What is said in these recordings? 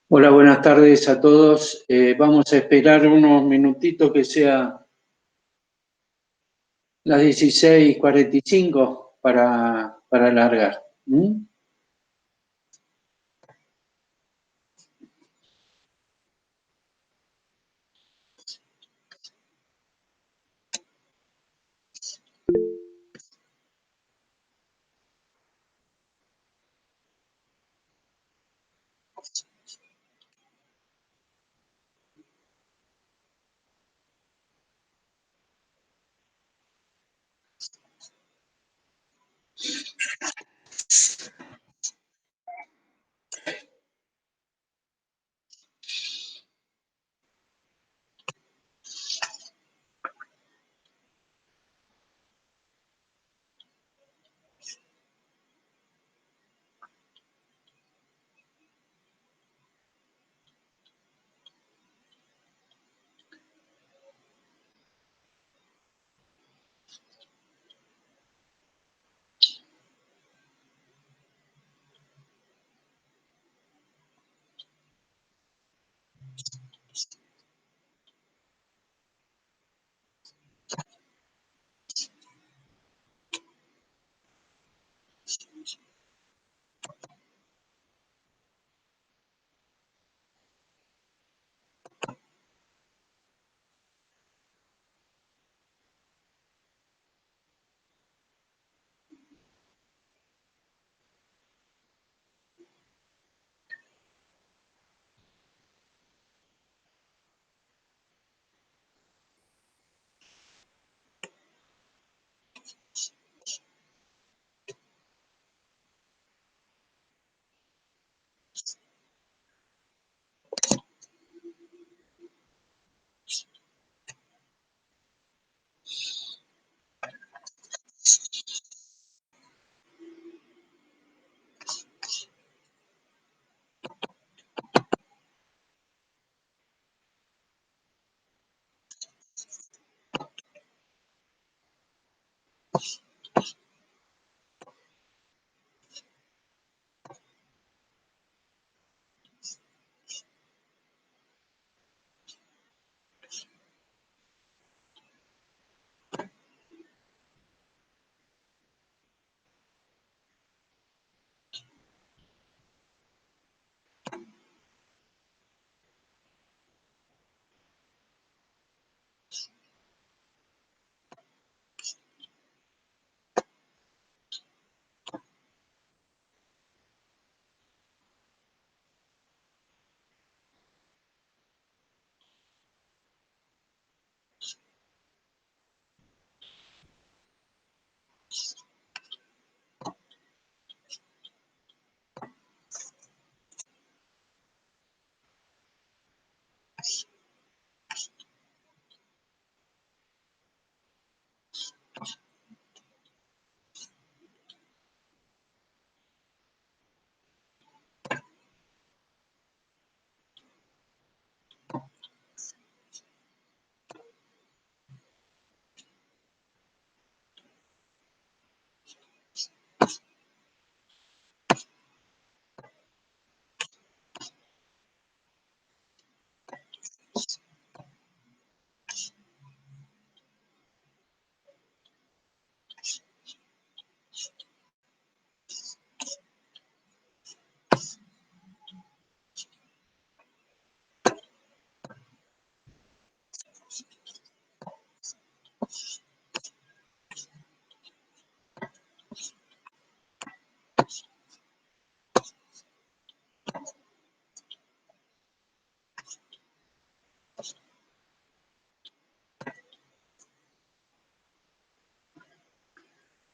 Hola, buenas tardes a todos. Vamos a esperar unos minutitos que sea las 16:45 para alargar. ¿Mm?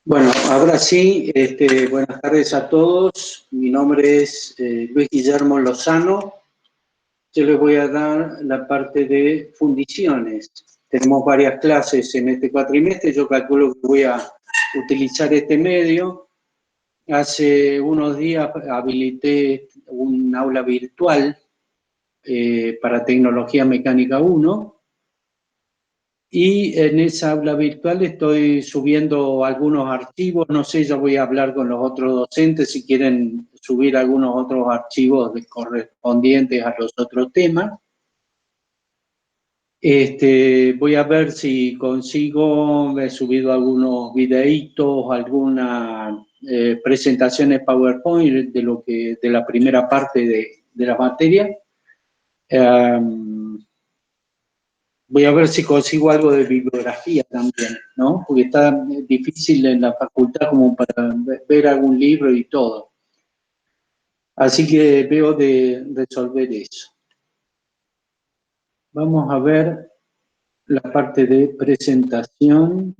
Bueno, ahora sí, buenas tardes a todos. Mi nombre es Luis Guillermo Lozano. Yo les voy a dar la parte de fundiciones. Tenemos varias clases en este cuatrimestre. Yo calculo que voy a utilizar este medio. Hace unos días habilité un aula virtual para Tecnología Mecánica 1 y en esa aula virtual estoy subiendo algunos archivos. No sé, ya voy a hablar con los otros docentes si quieren subir algunos otros archivos correspondientes a los otros temas. Voy a ver si consigo, he subido algunos videitos, algunas presentaciones PowerPoint de la primera parte de la materia. Voy a ver si consigo algo de bibliografía también, ¿no? Porque está difícil en la facultad como para ver algún libro y todo. Así que veo de resolver eso. Vamos a ver la parte de presentación.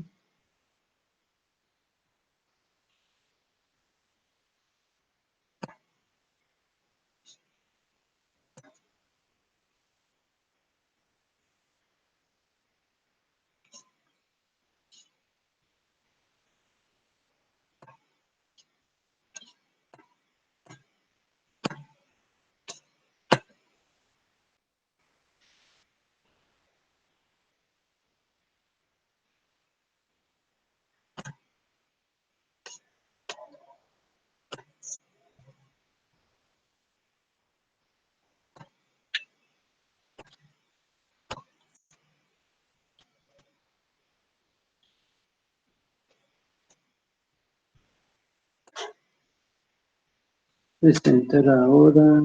Presentar ahora.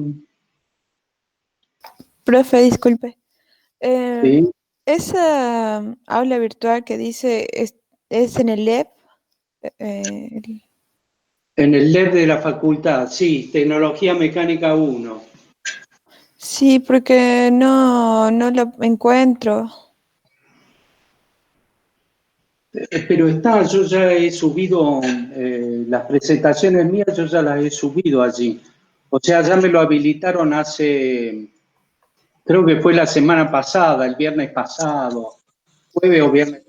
Profe, disculpe. ¿Sí? Esa aula virtual que dice es en el LEP. En el LEB de la facultad, sí, Tecnología Mecánica 1. Sí, porque no lo encuentro. Pero está, yo ya he subido las presentaciones mías, yo ya las he subido allí. O sea, ya me lo habilitaron hace, creo que fue la semana pasada, el viernes pasado, jueves o viernes.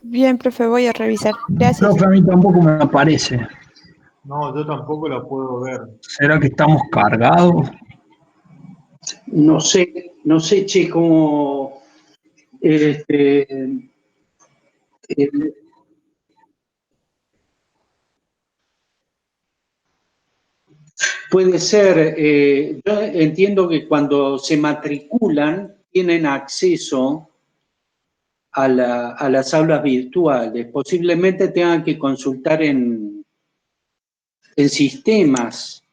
Bien, profe, voy a revisar. Gracias. Profe, a mí tampoco me aparece. No, yo tampoco la puedo ver. ¿Será que estamos cargados? No sé, che, cómo, este, el- puede ser, yo entiendo que cuando se matriculan tienen acceso a las aulas virtuales. Posiblemente tengan que consultar en sistemas.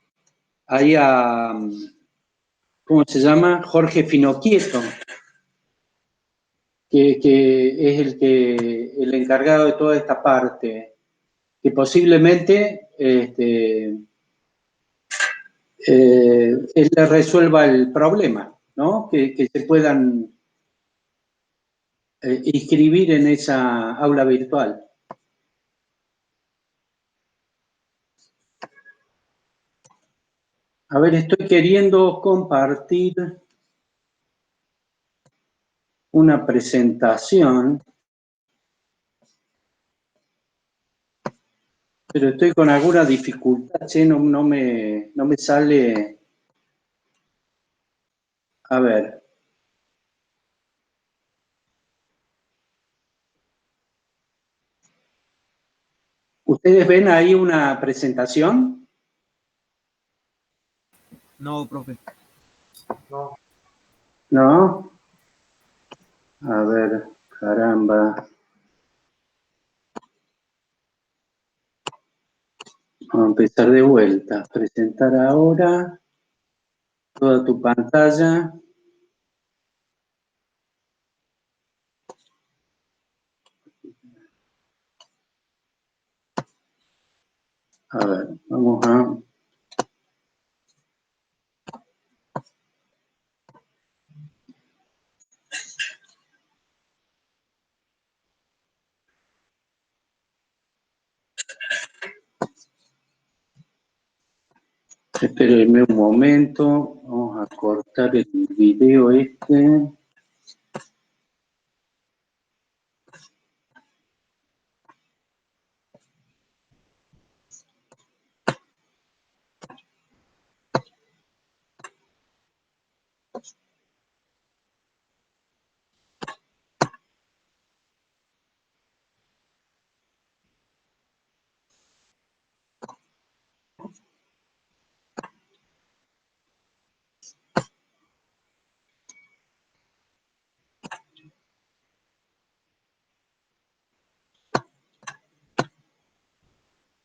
Ahí a, ¿cómo se llama? Jorge Finocchieto, que es el encargado de toda esta parte, que posiblemente él le resuelva el problema, ¿no? Que se puedan inscribir en esa aula virtual. A ver, estoy queriendo compartir una presentación, pero estoy con alguna dificultad, che, no me sale. A ver. ¿Ustedes ven ahí una presentación? No, profe. No. ¿No? A ver, caramba. Vamos a empezar de vuelta. Presentar ahora toda tu pantalla. A ver, vamos a... Espérenme un momento. Vamos a cortar el video este.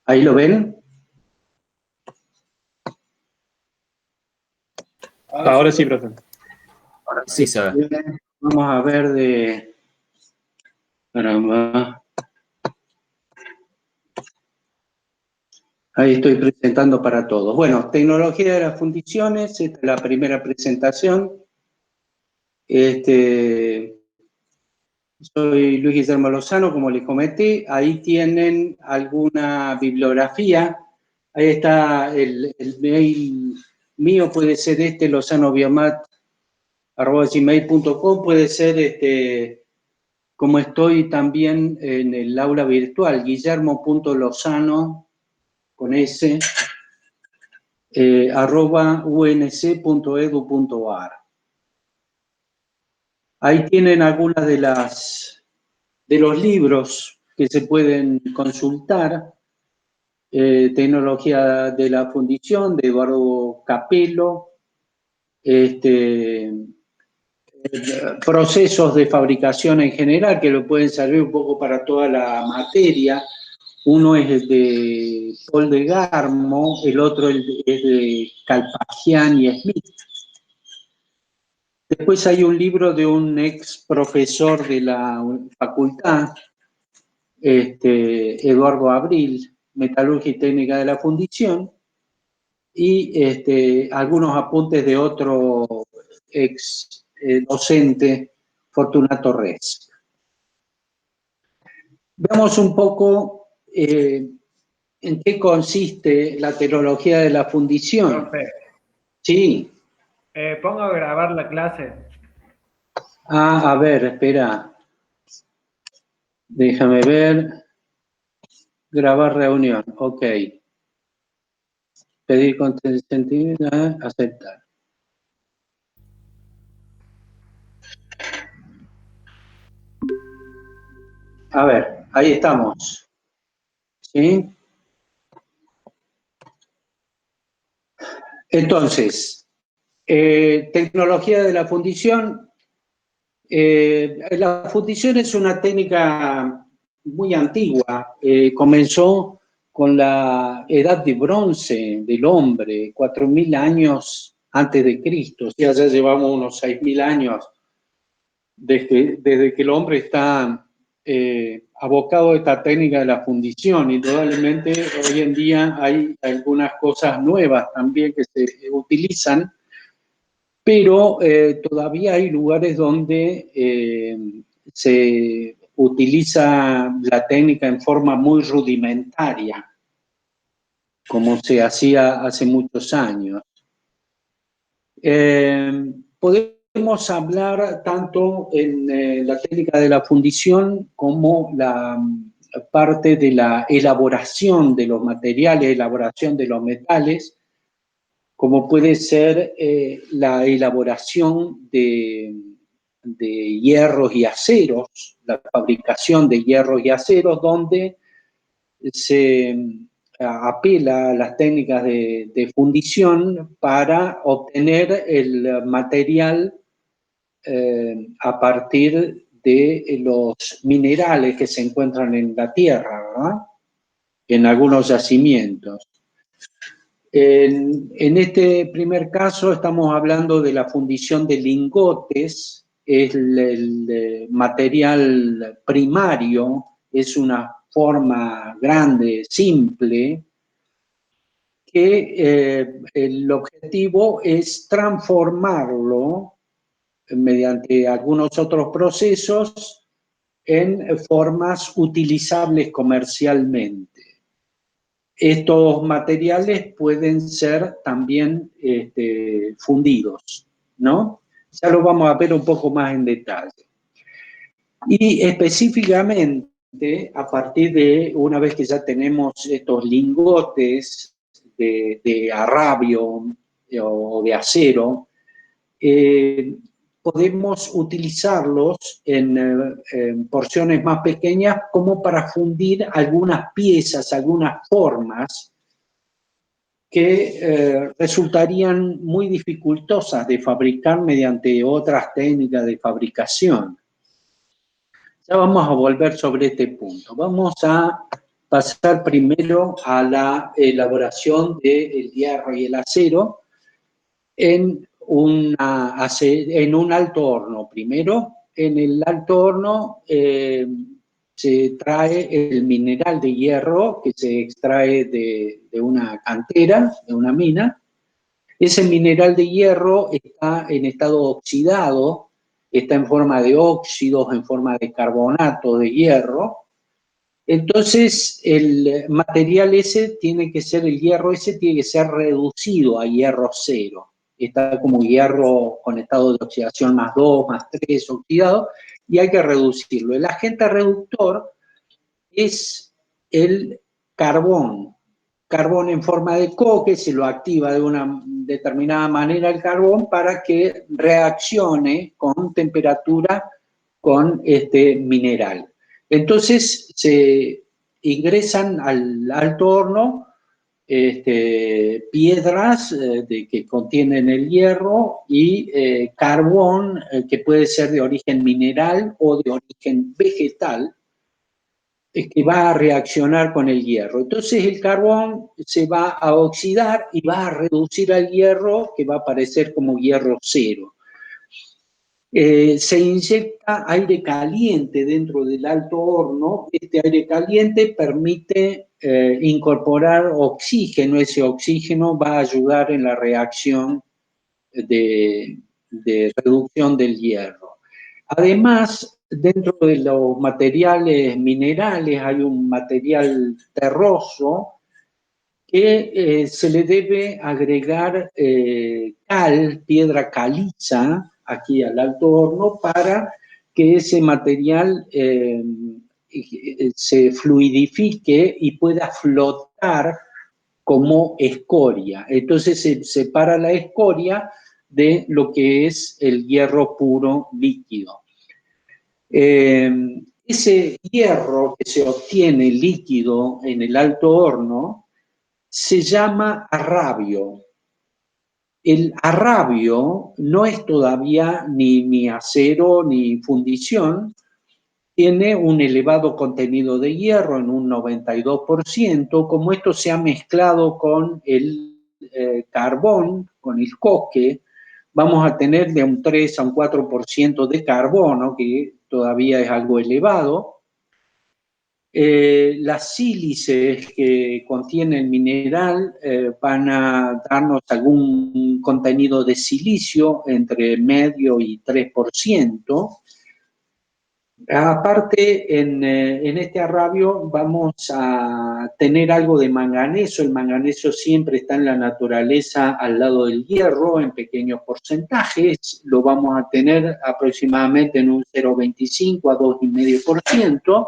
¿Ahí lo ven? Ahora sí, profe. Sí, se ve. Bien, vamos a ver de... Caramba. Ahí estoy presentando para todos. Bueno, tecnología de las fundiciones, esta es la primera presentación. Soy Luis Guillermo Lozano, como les comenté. Ahí tienen alguna bibliografía. Ahí está el mail mío, puede ser lozanobiomat@gmail.com, puede ser como estoy también en el aula virtual, guillermo.lozano, con S, @unc.edu.ar. Ahí tienen algunas de los libros que se pueden consultar. Tecnología de la fundición, de Eduardo Capello. Procesos de fabricación en general, que lo pueden servir un poco para toda la materia. Uno es el de Paul de Garmo, el otro es de Calpagian y Smith. Después hay un libro de un ex profesor de la facultad, Eduardo Abril, Metalurgia y Técnica de la Fundición, y algunos apuntes de otro ex docente, Fortunato Rez. Veamos un poco en qué consiste la tecnología de la fundición. Profe, Sí. pongo a grabar la clase. A ver, espera. Déjame ver. Grabar reunión. Ok. Pedir consentimiento. Aceptar. A ver, ahí estamos. ¿Sí? Entonces, tecnología de la fundición. La fundición es una técnica muy antigua. Comenzó con la edad de bronce del hombre, 4.000 años antes de Cristo. O sea, ya llevamos unos 6.000 años desde que el hombre está abocado a esta técnica de la fundición. Indudablemente, hoy en día hay algunas cosas nuevas también que se utilizan, pero todavía hay lugares donde se utiliza la técnica en forma muy rudimentaria, como se hacía hace muchos años. Podemos hablar tanto en la técnica de la fundición como la parte de la elaboración de los materiales, elaboración de los metales, como puede ser la elaboración de hierros y aceros, la fabricación de hierros y aceros, donde se apela a las técnicas de fundición para obtener el material a partir de los minerales que se encuentran en la tierra, ¿verdad? En algunos yacimientos. En este primer caso estamos hablando de la fundición de lingotes. Es el material primario, es una forma grande, simple, que el objetivo es transformarlo mediante algunos otros procesos en formas utilizables comercialmente. Estos materiales pueden ser también fundidos, ¿no? Ya lo vamos a ver un poco más en detalle. Y específicamente, a partir de una vez que ya tenemos estos lingotes de arrabio o de acero, podemos utilizarlos en porciones más pequeñas como para fundir algunas piezas, algunas formas que resultarían muy dificultosas de fabricar mediante otras técnicas de fabricación. Ya vamos a volver sobre este punto. Vamos a pasar primero a la elaboración del hierro y el acero en un alto horno. Primero, en el alto horno se trae el mineral de hierro que se extrae de una cantera, de una mina. Ese mineral de hierro está en estado oxidado, está en forma de óxidos, en forma de carbonato de hierro. Entonces, el material ese tiene que ser, el hierro ese tiene que ser reducido a hierro cero. Está como hierro con estado de oxidación +2, +3, oxidado, y hay que reducirlo. El agente reductor es el carbón. Carbón en forma de coque, se lo activa de una determinada manera el carbón para que reaccione con temperatura con este mineral. Entonces se ingresan al alto horno piedras que contienen el hierro y carbón que puede ser de origen mineral o de origen vegetal, que va a reaccionar con el hierro. Entonces el carbón se va a oxidar y va a reducir al hierro, que va a aparecer como hierro cero. Se inyecta aire caliente dentro del alto horno. Este aire caliente permite incorporar oxígeno. Ese oxígeno va a ayudar en la reacción de reducción del hierro. Además, dentro de los materiales minerales hay un material terroso que se le debe agregar cal, piedra caliza, aquí al alto horno, para que ese material se fluidifique y pueda flotar como escoria. Entonces se separa la escoria de lo que es el hierro puro líquido. Ese hierro que se obtiene líquido en el alto horno se llama arrabio. El arrabio no es todavía ni acero ni fundición, tiene un elevado contenido de hierro en un 92%. Como esto se ha mezclado con el carbón, con el coque, vamos a tener de un 3 a un 4% de carbono, que todavía es algo elevado. Las sílices que contiene el mineral van a darnos algún contenido de silicio entre medio y 3%. Aparte, en este arrabio vamos a tener algo de manganeso. El manganeso siempre está en la naturaleza al lado del hierro en pequeños porcentajes. Lo vamos a tener aproximadamente en un 0,25 a 2,5%.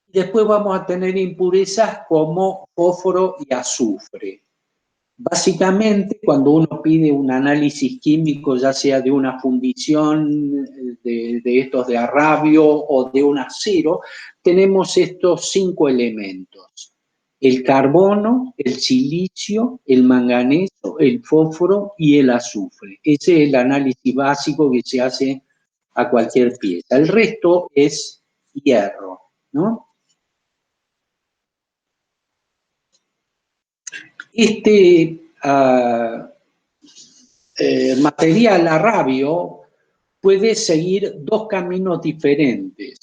Después vamos a tener impurezas como fósforo y azufre. Básicamente, cuando uno pide un análisis químico, ya sea de una fundición de estos de arrabio o de un acero, tenemos estos 5 elementos: el carbono, el silicio, el manganeso, el fósforo y el azufre. Ese es el análisis básico que se hace a cualquier pieza. El resto es hierro, ¿no? Este material arrabio puede seguir dos caminos diferentes.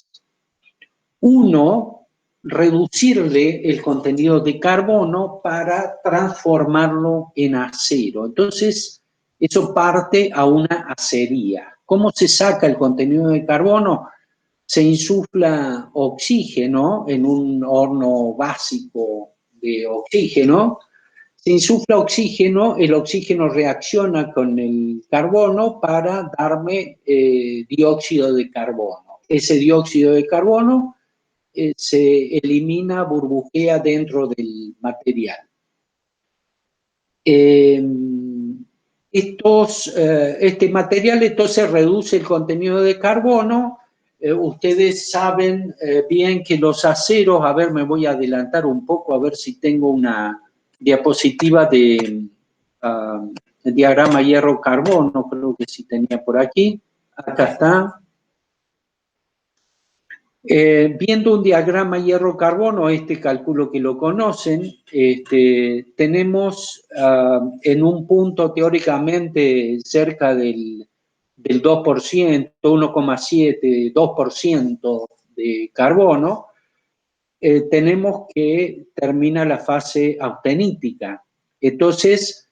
Uno, reducirle el contenido de carbono para transformarlo en acero. Entonces, eso parte a una acería. ¿Cómo se saca el contenido de carbono? Se insufla oxígeno en un horno básico de oxígeno. Se insufla oxígeno, el oxígeno reacciona con el carbono para darme dióxido de carbono. Ese dióxido de carbono se elimina, burbujea dentro del material. Este material entonces reduce el contenido de carbono. Ustedes saben bien que los aceros, a ver, me voy a adelantar un poco a ver si tengo una diapositiva de diagrama hierro-carbono, creo que sí tenía por aquí. Acá está. Viendo un diagrama hierro-carbono, calculo que lo conocen, tenemos en un punto teóricamente cerca del 2%, 1,7, 2% de carbono, tenemos que termina la fase austenítica. Entonces,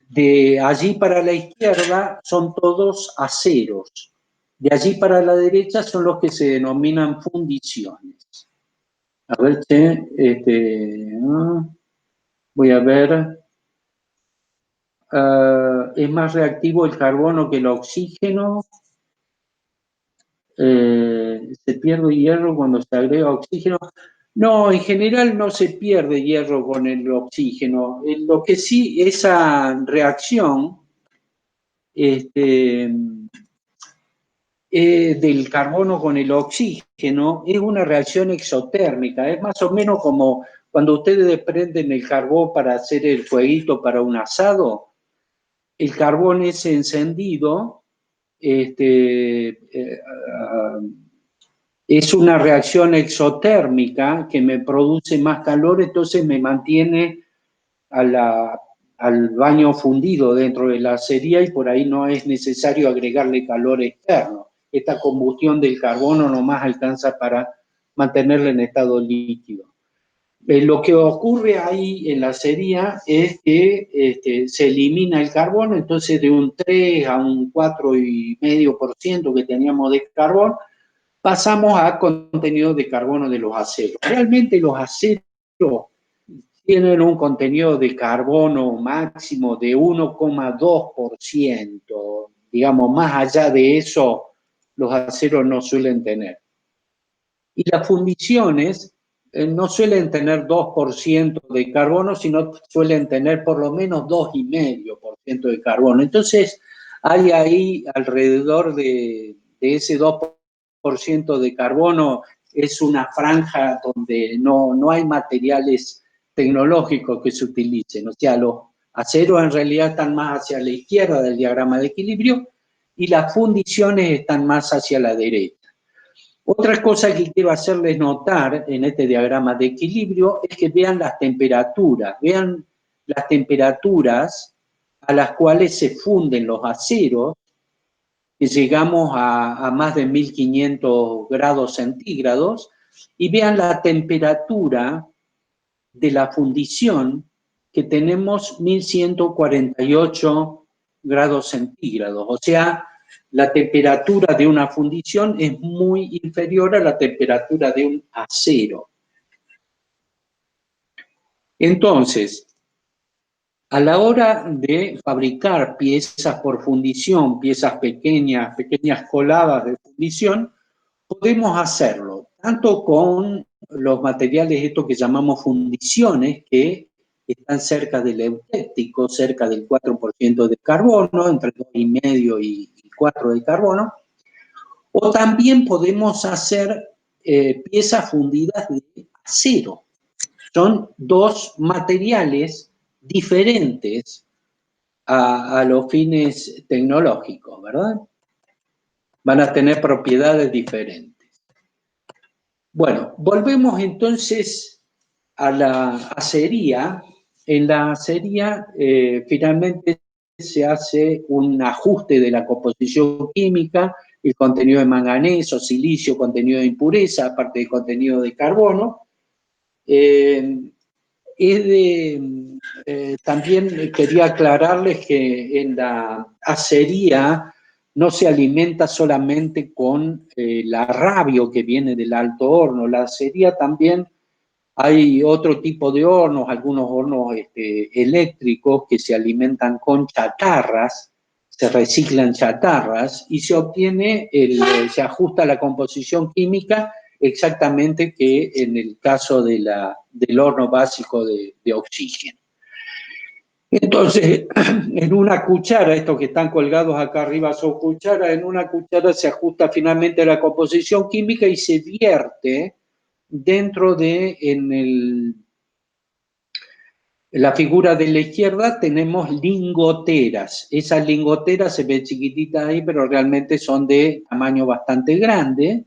de allí para la izquierda son todos aceros. De allí para la derecha son los que se denominan fundiciones. A ver, voy a ver. Es más reactivo el carbono que el oxígeno. Se pierde hierro cuando se agrega oxígeno. No, en general no se pierde hierro con el oxígeno. Lo que sí, esa reacción del carbono con el oxígeno es una reacción exotérmica. Es más o menos como cuando ustedes prenden el carbón para hacer el fueguito para un asado. El carbón es encendido, es una reacción exotérmica que me produce más calor, entonces me mantiene al baño fundido dentro de la acería y por ahí no es necesario agregarle calor externo. Esta combustión del carbono nomás alcanza para mantenerla en estado líquido. Lo que ocurre ahí en la acería es que se elimina el carbono, entonces de un 3 a un 4,5% que teníamos de carbón, pasamos a contenido de carbono de los aceros. Realmente los aceros tienen un contenido de carbono máximo de 1,2%. Digamos, más allá de eso, los aceros no suelen tener. Y las fundiciones no suelen tener 2% de carbono, sino suelen tener por lo menos 2,5% de carbono. Entonces, hay ahí alrededor de ese 2% de carbono, es una franja donde no hay materiales tecnológicos que se utilicen. O sea, los aceros en realidad están más hacia la izquierda del diagrama de equilibrio y las fundiciones están más hacia la derecha. Otra cosa que quiero hacerles notar en este diagrama de equilibrio es que vean las temperaturas a las cuales se funden los aceros, que llegamos a más de 1500 grados centígrados, y vean la temperatura de la fundición, que tenemos 1148 grados centígrados. O sea, la temperatura de una fundición es muy inferior a la temperatura de un acero. Entonces, a la hora de fabricar piezas por fundición, piezas pequeñas coladas de fundición, podemos hacerlo tanto con los materiales estos que llamamos fundiciones, que están cerca del eutéptico, cerca del 4% de carbono, entre 2,5 y 4 de carbono, o también podemos hacer piezas fundidas de acero. Son dos materiales diferentes a los fines tecnológicos, ¿verdad? Van a tener propiedades diferentes. Bueno, volvemos entonces a la acería. En la acería finalmente se hace un ajuste de la composición química, el contenido de manganeso, silicio, contenido de impureza, aparte del contenido de carbono. También quería aclararles que en la acería no se alimenta solamente con la rabio que viene del alto horno. La acería también hay otro tipo de hornos, algunos hornos eléctricos que se alimentan con chatarras, se reciclan chatarras y se obtiene, se ajusta la composición química exactamente que en el caso del horno básico de oxígeno. Entonces, en una cuchara, estos que están colgados acá arriba son cucharas, en una cuchara se ajusta finalmente la composición química y se vierte dentro de, en la figura de la izquierda tenemos lingoteras. Esas lingoteras se ven chiquititas ahí, pero realmente son de tamaño bastante grande.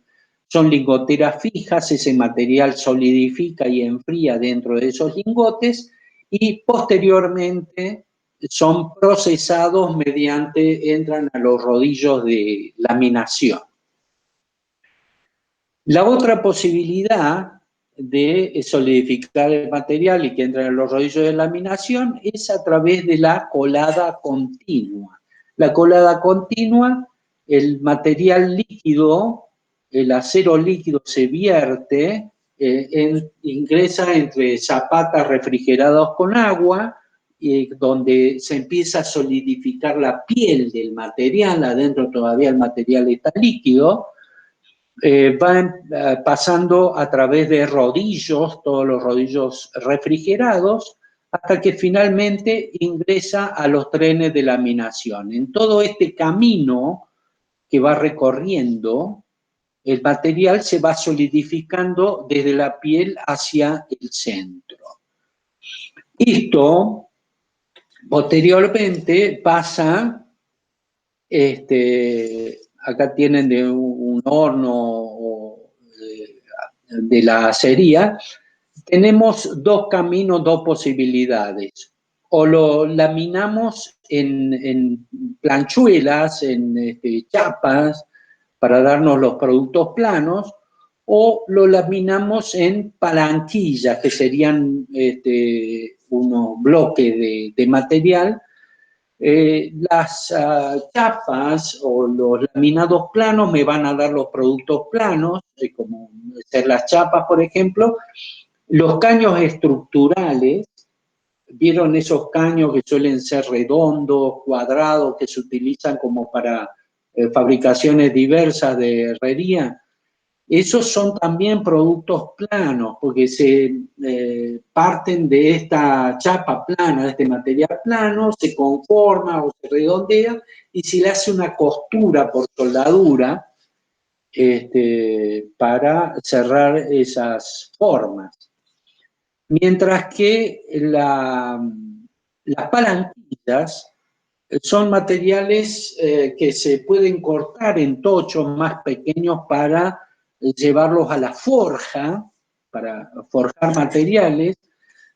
son lingoteras fijas, ese material solidifica y enfría dentro de esos lingotes y posteriormente son procesados entran a los rodillos de laminación. La otra posibilidad de solidificar el material y que entren en los rodillos de laminación es a través de la colada continua. La colada continua, el material líquido, el acero líquido se vierte, ingresa entre zapatas refrigeradas con agua, donde se empieza a solidificar la piel del material, adentro todavía el material está líquido, van pasando a través de rodillos, todos los rodillos refrigerados, hasta que finalmente ingresa a los trenes de laminación. En todo este camino que va recorriendo, el material se va solidificando desde la piel hacia el centro. Esto, posteriormente, pasa, acá tienen de un horno de la acería, tenemos dos caminos, dos posibilidades. O lo laminamos en planchuelas, en chapas, para darnos los productos planos, o lo laminamos en palanquillas, que serían unos bloques de material. Las chapas o los laminados planos me van a dar los productos planos, como ser las chapas, por ejemplo. Los caños estructurales, ¿vieron esos caños que suelen ser redondos, cuadrados, que se utilizan como para fabricaciones diversas de herrería? Esos son también productos planos, porque se parten de esta chapa plana, de este material plano, se conforma o se redondea y se le hace una costura por soldadura para cerrar esas formas. Mientras que las palanquillas son materiales que se pueden cortar en tochos más pequeños para llevarlos a la forja, para forjar materiales.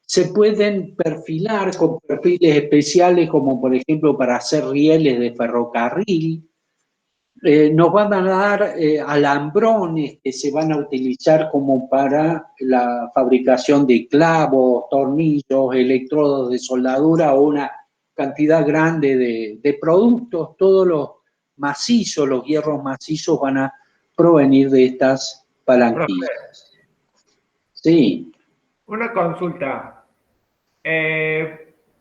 Se pueden perfilar con perfiles especiales, como por ejemplo para hacer rieles de ferrocarril. Nos van a dar alambrones que se van a utilizar como para la fabricación de clavos, tornillos, electrodos de soldadura o una cantidad grande de productos. Todos los macizos, los hierros macizos van a provenir de estas palanquillas. Sí. Una consulta.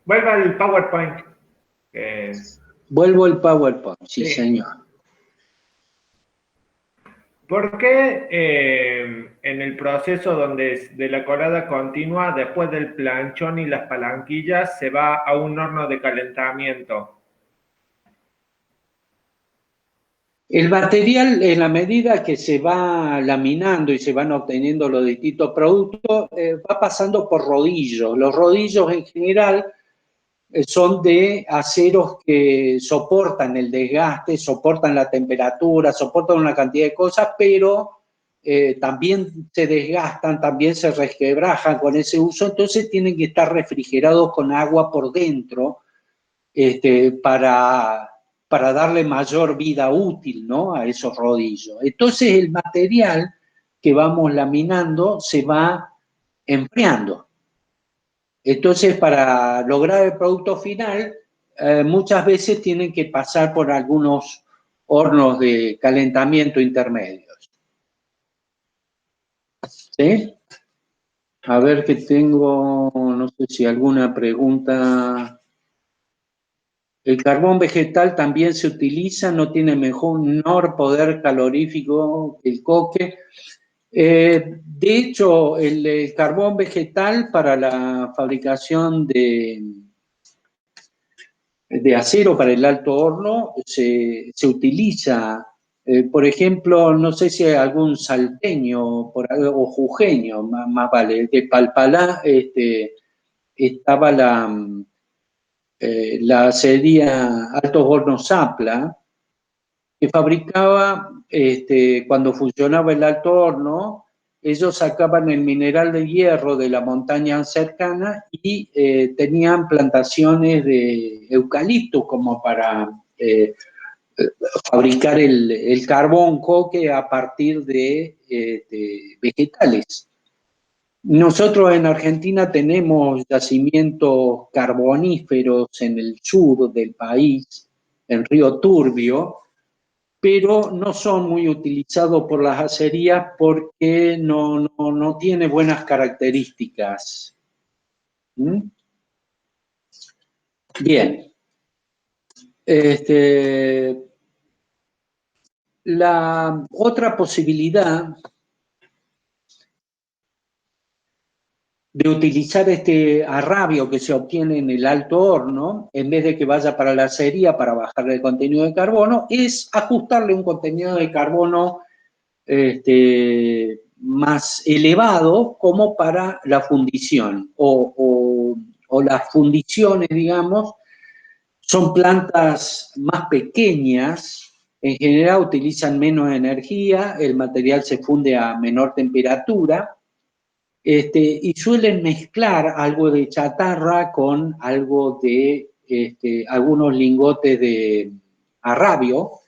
Vuelva al PowerPoint. Vuelvo al PowerPoint, sí, señor. ¿Por qué en el proceso de la colada continua, después del planchón y las palanquillas, se va a un horno de calentamiento? El material, en la medida que se va laminando y se van obteniendo los distintos productos, va pasando por rodillos. Los rodillos en general son de aceros que soportan el desgaste, soportan la temperatura, soportan una cantidad de cosas, pero también se desgastan, también se resquebrajan con ese uso, entonces tienen que estar refrigerados con agua por dentro para darle mayor vida útil, ¿no?, a esos rodillos. Entonces el material que vamos laminando se va enfriando. Entonces, para lograr el producto final, muchas veces tienen que pasar por algunos hornos de calentamiento intermedios. ¿Sí? A ver que tengo, no sé si alguna pregunta. El carbón vegetal también se utiliza, no tiene menor poder calorífico que el coque. De hecho, el carbón vegetal para la fabricación de acero para el alto horno se utiliza, por ejemplo, no sé si hay algún salteño o jujeño, más vale, de Palpalá estaba la acería Altos Hornos Zapla, que fabricaba, cuando funcionaba el alto horno, ellos sacaban el mineral de hierro de la montaña cercana y tenían plantaciones de eucalipto como para fabricar el carbón coque a partir de vegetales. Nosotros en Argentina tenemos yacimientos carboníferos en el sur del país, en Río Turbio, pero no son muy utilizados por las acerías porque no tiene buenas características. ¿Mm? Bien. La otra posibilidad de utilizar este arrabio que se obtiene en el alto horno, en vez de que vaya para la acería para bajarle el contenido de carbono, es ajustarle un contenido de carbono más elevado como para la fundición. O las fundiciones, digamos, son plantas más pequeñas, en general utilizan menos energía, el material se funde a menor temperatura, y suelen mezclar algo de chatarra con algo de algunos lingotes de arrabio,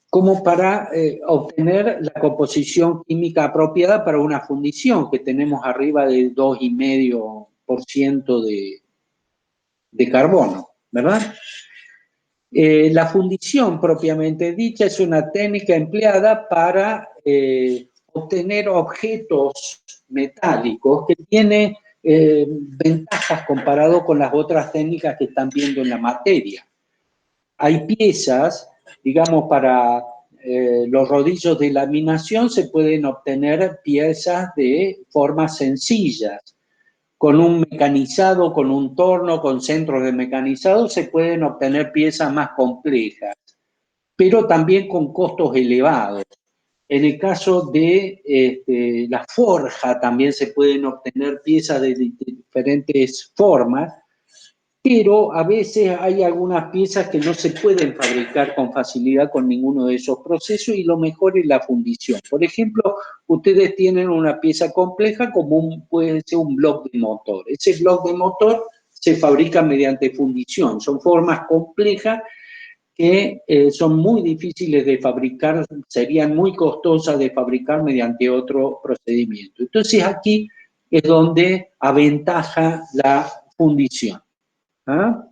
como para obtener la composición química apropiada para una fundición, que tenemos arriba del 2,5% de carbono, ¿verdad? La fundición propiamente dicha es una técnica empleada para obtener objetos metálicos que tiene ventajas comparado con las otras técnicas que están viendo en la materia. Hay piezas, digamos, para los rodillos de laminación se pueden obtener piezas de formas sencillas. Con un mecanizado, con un torno, con centros de mecanizado, se pueden obtener piezas más complejas, pero también con costos elevados. En el caso de la forja también se pueden obtener piezas de diferentes formas, pero a veces hay algunas piezas que no se pueden fabricar con facilidad con ninguno de esos procesos y lo mejor es la fundición. Por ejemplo, ustedes tienen una pieza compleja como puede ser un bloque de motor. Ese bloque de motor se fabrica mediante fundición. Son formas complejas que son muy difíciles de fabricar, serían muy costosas de fabricar mediante otro procedimiento. Entonces aquí es donde aventaja la fundición. ¿Ah?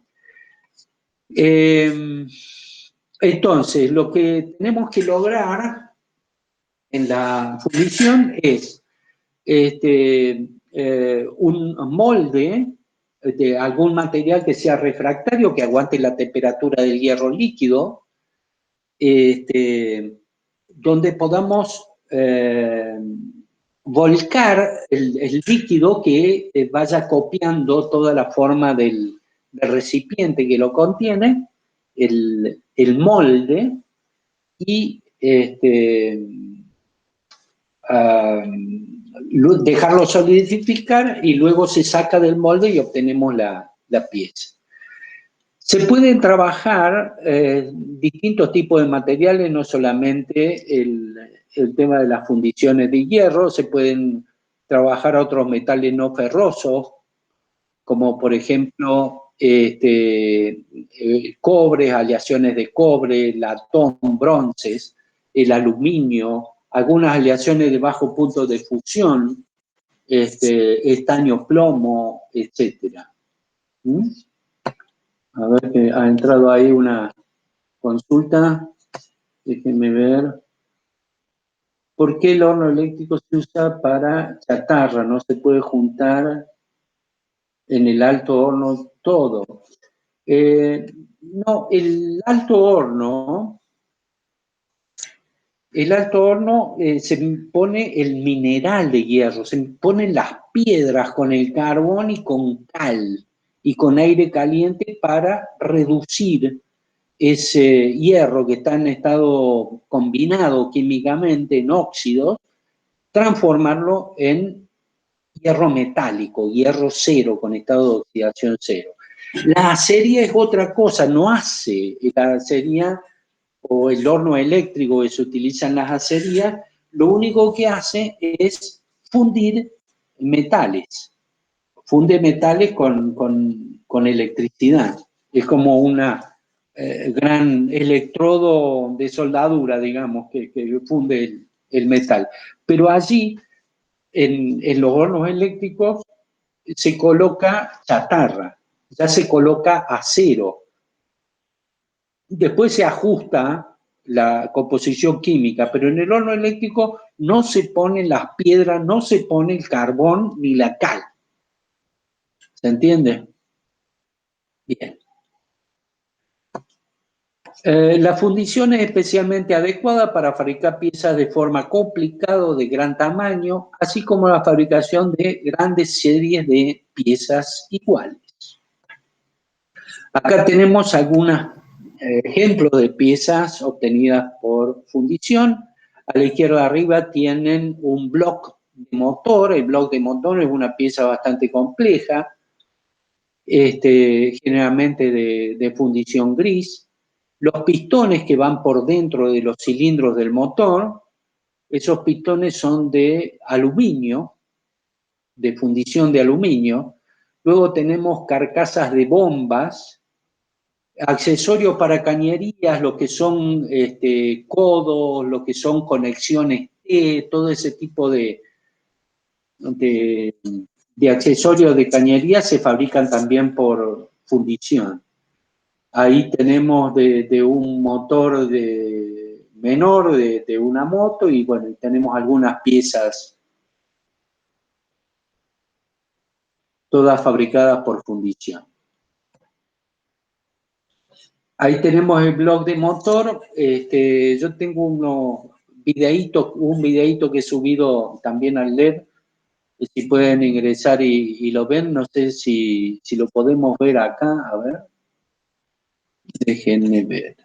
Entonces, lo que tenemos que lograr en la fundición es un molde de algún material que sea refractario, que aguante la temperatura del hierro líquido, donde podamos volcar el líquido que vaya copiando toda la forma del recipiente que lo contiene, el molde, y dejarlo solidificar y luego se saca del molde y obtenemos la pieza. Se pueden trabajar distintos tipos de materiales, no solamente el tema de las fundiciones de hierro, se pueden trabajar otros metales no ferrosos, como por ejemplo cobre, aleaciones de cobre, latón, bronces, el aluminio, algunas aleaciones de bajo punto de fusión, estaño, plomo, etc. A ver, que ha entrado ahí una consulta. Déjenme ver. ¿Por qué el horno eléctrico se usa para chatarra? No se puede juntar en el alto horno todo. No, el alto horno se pone el mineral de hierro, se ponen las piedras con el carbón y con cal y con aire caliente para reducir ese hierro que está en estado combinado químicamente en óxidos, transformarlo en hierro metálico, hierro cero, con estado de oxidación cero. La acería es otra cosa, no hace, la acería o el horno eléctrico que se utiliza en las acerías, lo único que hace es fundir metales. Funde metales con electricidad. Es como una gran electrodo de soldadura, digamos, que funde el metal. Pero allí, en los hornos eléctricos, se coloca chatarra, ya se coloca acero. Después se ajusta la composición química, pero en el horno eléctrico no se ponen las piedras, no se pone el carbón ni la cal. ¿Se entiende? Bien. La fundición es especialmente adecuada para fabricar piezas de forma complicada o de gran tamaño, así como la fabricación de grandes series de piezas iguales. Acá tenemos algunos ejemplos de piezas obtenidas por fundición. A la izquierda arriba tienen un bloque de motor. El bloque de motor es una pieza bastante compleja, generalmente de fundición gris. Los pistones que van por dentro de los cilindros del motor, esos pistones son de aluminio, de fundición de aluminio. Luego tenemos carcasas de bombas, accesorios para cañerías, lo que son codos, lo que son conexiones T, todo ese tipo de accesorios de cañería se fabrican también por fundición. Ahí tenemos de un motor menor de una moto y bueno, tenemos algunas piezas todas fabricadas por fundición. Ahí tenemos el bloque de motor. Yo tengo un videíto que he subido también al LED. Si pueden ingresar y lo ven, no sé si lo podemos ver acá, a ver. Déjenme ver.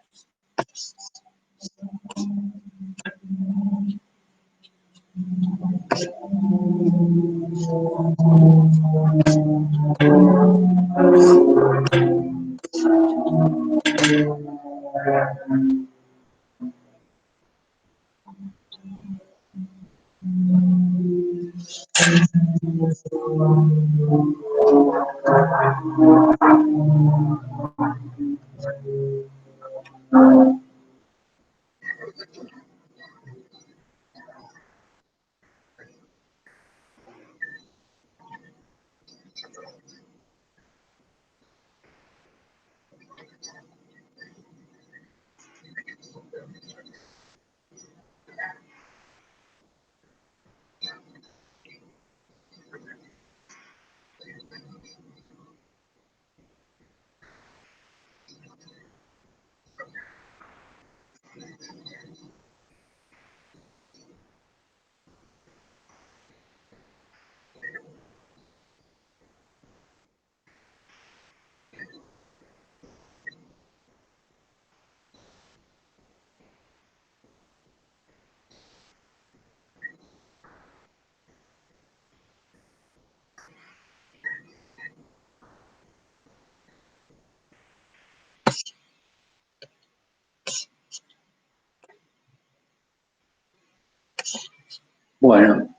Bueno,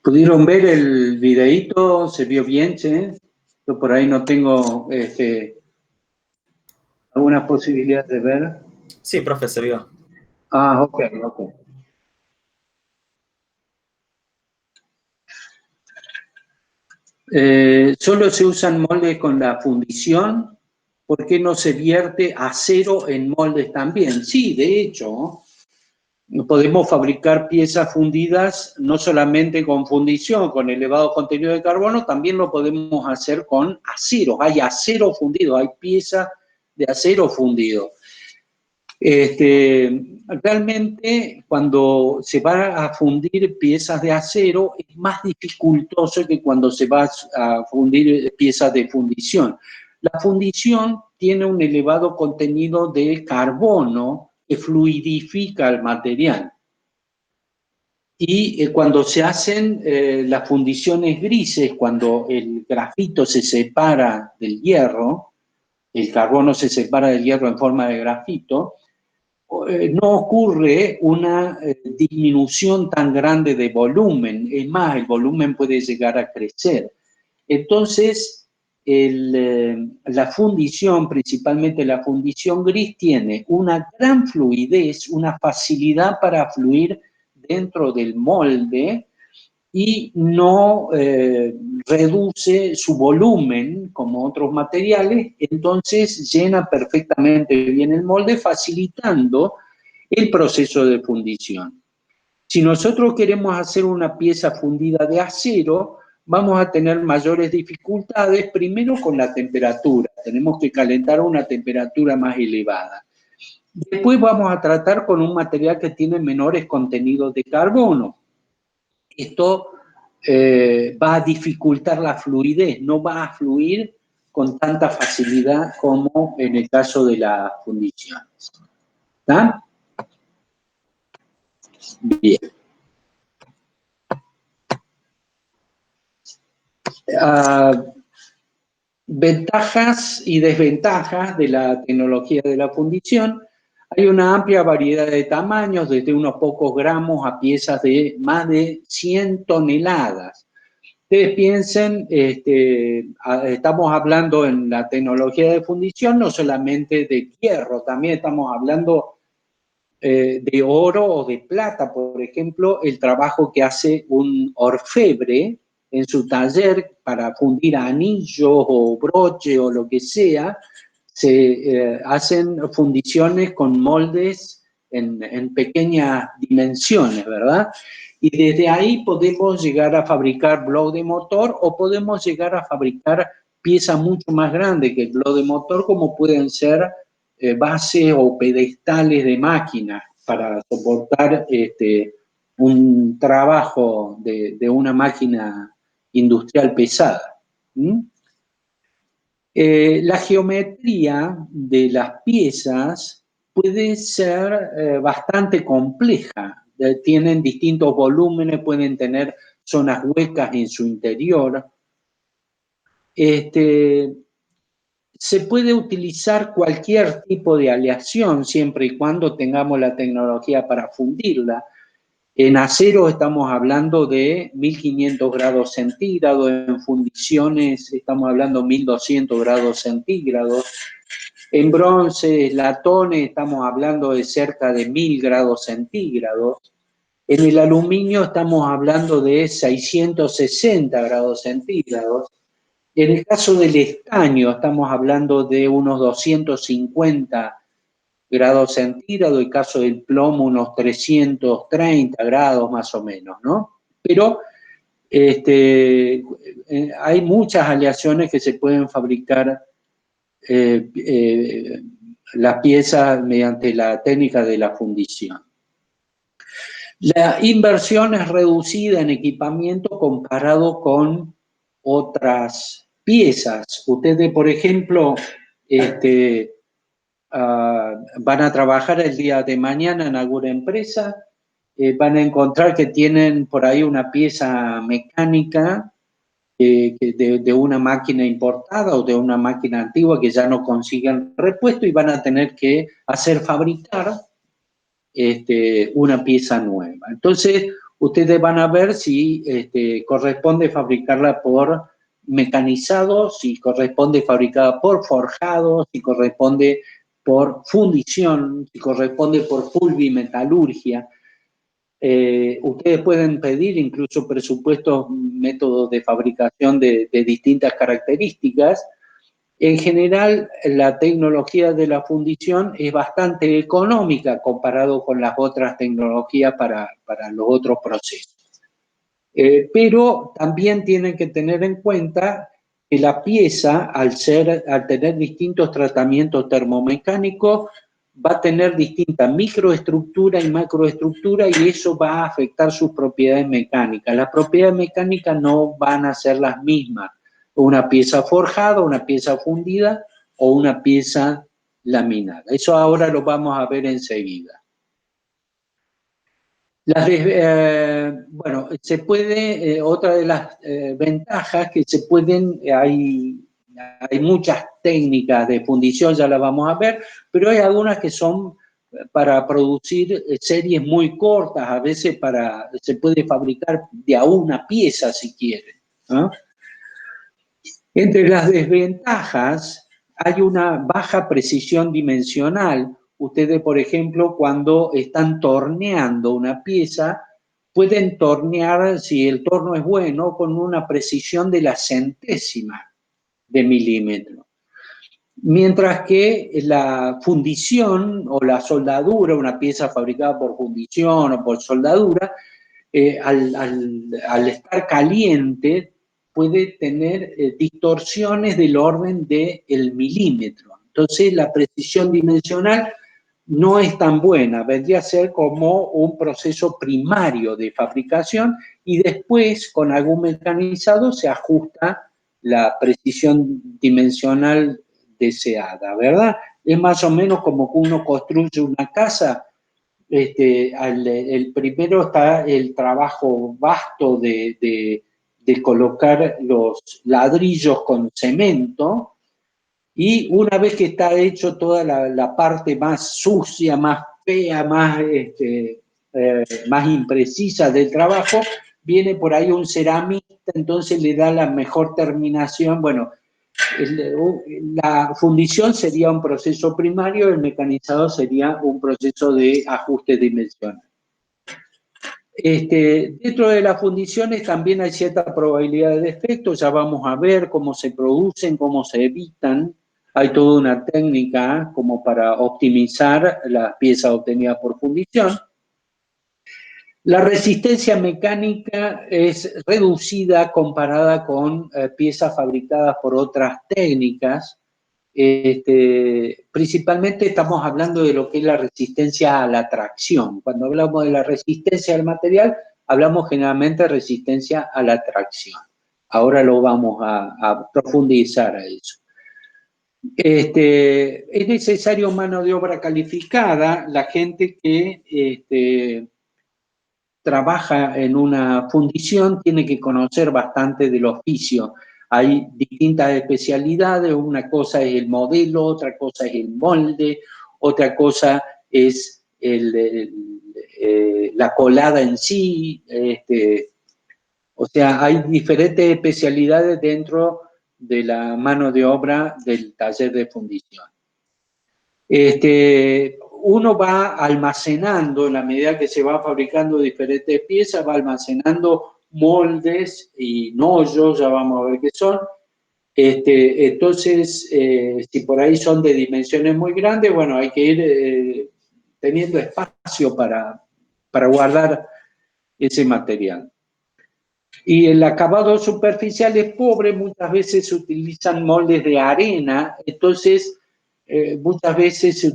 ¿pudieron ver el videíto? ¿Se vio bien, che? Yo por ahí no tengo alguna posibilidad de ver. Sí, profe, se vio. Ah, ok. Solo se usan moldes con la fundición. ¿Por qué no se vierte acero en moldes también? Sí, de hecho, podemos fabricar piezas fundidas no solamente con fundición, con elevado contenido de carbono, también lo podemos hacer con acero. Hay acero fundido, hay piezas de acero fundido. Realmente, cuando se va a fundir piezas de acero, es más dificultoso que cuando se va a fundir piezas de fundición. La fundición tiene un elevado contenido de carbono que fluidifica el material. Y cuando se hacen las fundiciones grises, cuando el grafito se separa del hierro, el carbono se separa del hierro en forma de grafito, no ocurre una disminución tan grande de volumen. Es más, el volumen puede llegar a crecer. Entonces, la fundición, principalmente la fundición gris, tiene una gran fluidez, una facilidad para fluir dentro del molde y no reduce su volumen como otros materiales, entonces llena perfectamente bien el molde, facilitando el proceso de fundición. Si nosotros queremos hacer una pieza fundida de acero, vamos a tener mayores dificultades, primero con la temperatura, tenemos que calentar a una temperatura más elevada. Después vamos a tratar con un material que tiene menores contenidos de carbono. Esto va a dificultar la fluidez, no va a fluir con tanta facilidad como en el caso de las fundiciones. ¿Está? Bien. Ventajas y desventajas de la tecnología de la fundición. Hay una amplia variedad de tamaños, desde unos pocos gramos a piezas de más de 100 toneladas. Ustedes piensen, estamos hablando en la tecnología de fundición no solamente de hierro, también estamos hablando de oro o de plata, por ejemplo, el trabajo que hace un orfebre en su taller para fundir anillos o broche o lo que sea, se hacen fundiciones con moldes en pequeñas dimensiones, ¿verdad? Y desde ahí podemos llegar a fabricar bloc de motor o podemos llegar a fabricar piezas mucho más grandes que el bloc de motor, como pueden ser bases o pedestales de máquinas para soportar un trabajo de una máquina industrial pesada. La geometría de las piezas puede ser bastante compleja. Tienen distintos volúmenes, pueden tener zonas huecas en su interior. Se puede utilizar cualquier tipo de aleación siempre y cuando tengamos la tecnología para fundirla. En acero estamos hablando de 1500 grados centígrados, en fundiciones estamos hablando de 1200 grados centígrados, en bronce, latones estamos hablando de cerca de 1000 grados centígrados, en el aluminio estamos hablando de 660 grados centígrados, en el caso del estaño estamos hablando de unos 250 grados centígrados, el caso del plomo unos 330 grados más o menos, ¿no? Pero hay muchas aleaciones que se pueden fabricar las piezas mediante la técnica de la fundición. La inversión es reducida en equipamiento comparado con otras piezas. Ustedes, por ejemplo, van a trabajar el día de mañana en alguna empresa, van a encontrar que tienen por ahí una pieza mecánica de una máquina importada o de una máquina antigua que ya no consiguen repuesto y van a tener que hacer fabricar una pieza nueva. Entonces, ustedes van a ver si corresponde fabricarla por mecanizado, si corresponde fabricada por forjado, si corresponde por fundición, si corresponde por pulvimetalurgia. Ustedes pueden pedir incluso presupuestos, métodos de fabricación de distintas características. En general, la tecnología de la fundición es bastante económica comparado con las otras tecnologías para los otros procesos. Pero también tienen que tener en cuenta que la pieza, al tener distintos tratamientos termomecánicos, va a tener distinta microestructura y macroestructura y eso va a afectar sus propiedades mecánicas. Las propiedades mecánicas no van a ser las mismas. Una pieza forjada, una pieza fundida o una pieza laminada. Eso ahora lo vamos a ver enseguida. Bueno, se puede, otra de las ventajas que se pueden, hay muchas técnicas de fundición, ya las vamos a ver, pero hay algunas que son para producir series muy cortas, a veces se puede fabricar de a una pieza si quieren, ¿no? Entre las desventajas hay una baja precisión dimensional. Ustedes, por ejemplo, cuando están torneando una pieza, pueden tornear, si el torno es bueno, con una precisión de la centésima de milímetro. Mientras que la fundición o la soldadura, una pieza fabricada por fundición o por soldadura, al estar caliente, puede tener distorsiones del orden del milímetro. Entonces, la precisión dimensional no es tan buena, vendría a ser como un proceso primario de fabricación y después, con algún mecanizado, se ajusta la precisión dimensional deseada, ¿verdad? Es más o menos como que uno construye una casa. El primero está el trabajo vasto de colocar los ladrillos con cemento, y una vez que está hecho toda la parte más sucia, más fea, más imprecisa del trabajo, viene por ahí un ceramista, entonces le da la mejor terminación. Bueno, la fundición sería un proceso primario, el mecanizado sería un proceso de ajuste dimensional. Dentro de las fundiciones también hay cierta probabilidad de defecto, ya vamos a ver cómo se producen, cómo se evitan. Hay toda una técnica como para optimizar las piezas obtenidas por fundición. La resistencia mecánica es reducida comparada con piezas fabricadas por otras técnicas. Principalmente estamos hablando de lo que es la resistencia a la tracción. Cuando hablamos de la resistencia al material, hablamos generalmente de resistencia a la tracción. Ahora lo vamos a profundizar a eso. Es necesario mano de obra calificada. La gente que trabaja en una fundición tiene que conocer bastante del oficio. Hay distintas especialidades, una cosa es el modelo, otra cosa es el molde, otra cosa es la colada en sí. O sea, hay diferentes especialidades dentro de la mano de obra del taller de fundición. Uno va almacenando, en la medida que se va fabricando diferentes piezas, va almacenando moldes y nollos, ya vamos a ver qué son. Entonces, si por ahí son de dimensiones muy grandes, bueno, hay que ir teniendo espacio para guardar ese material. Y el acabado superficial es pobre, muchas veces se utilizan moldes de arena, entonces muchas veces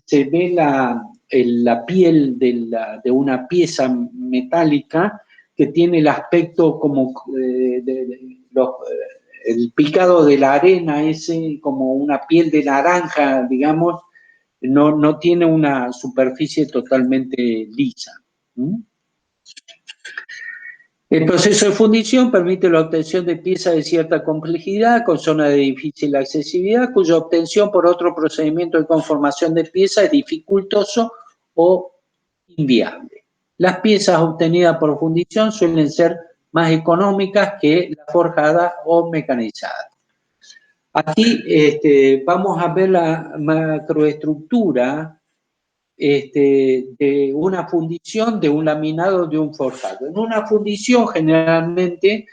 se ve la piel de una pieza metálica que tiene el aspecto como el picado de la arena, ese como una piel de naranja, digamos, no tiene una superficie totalmente lisa. El proceso de fundición permite la obtención de piezas de cierta complejidad con zonas de difícil accesibilidad, cuya obtención por otro procedimiento de conformación de piezas es dificultoso o inviable. Las piezas obtenidas por fundición suelen ser más económicas que las forjadas o mecanizadas. Aquí vamos a ver la macroestructura de una fundición, de un laminado, de un forjado. En una fundición, generalmente,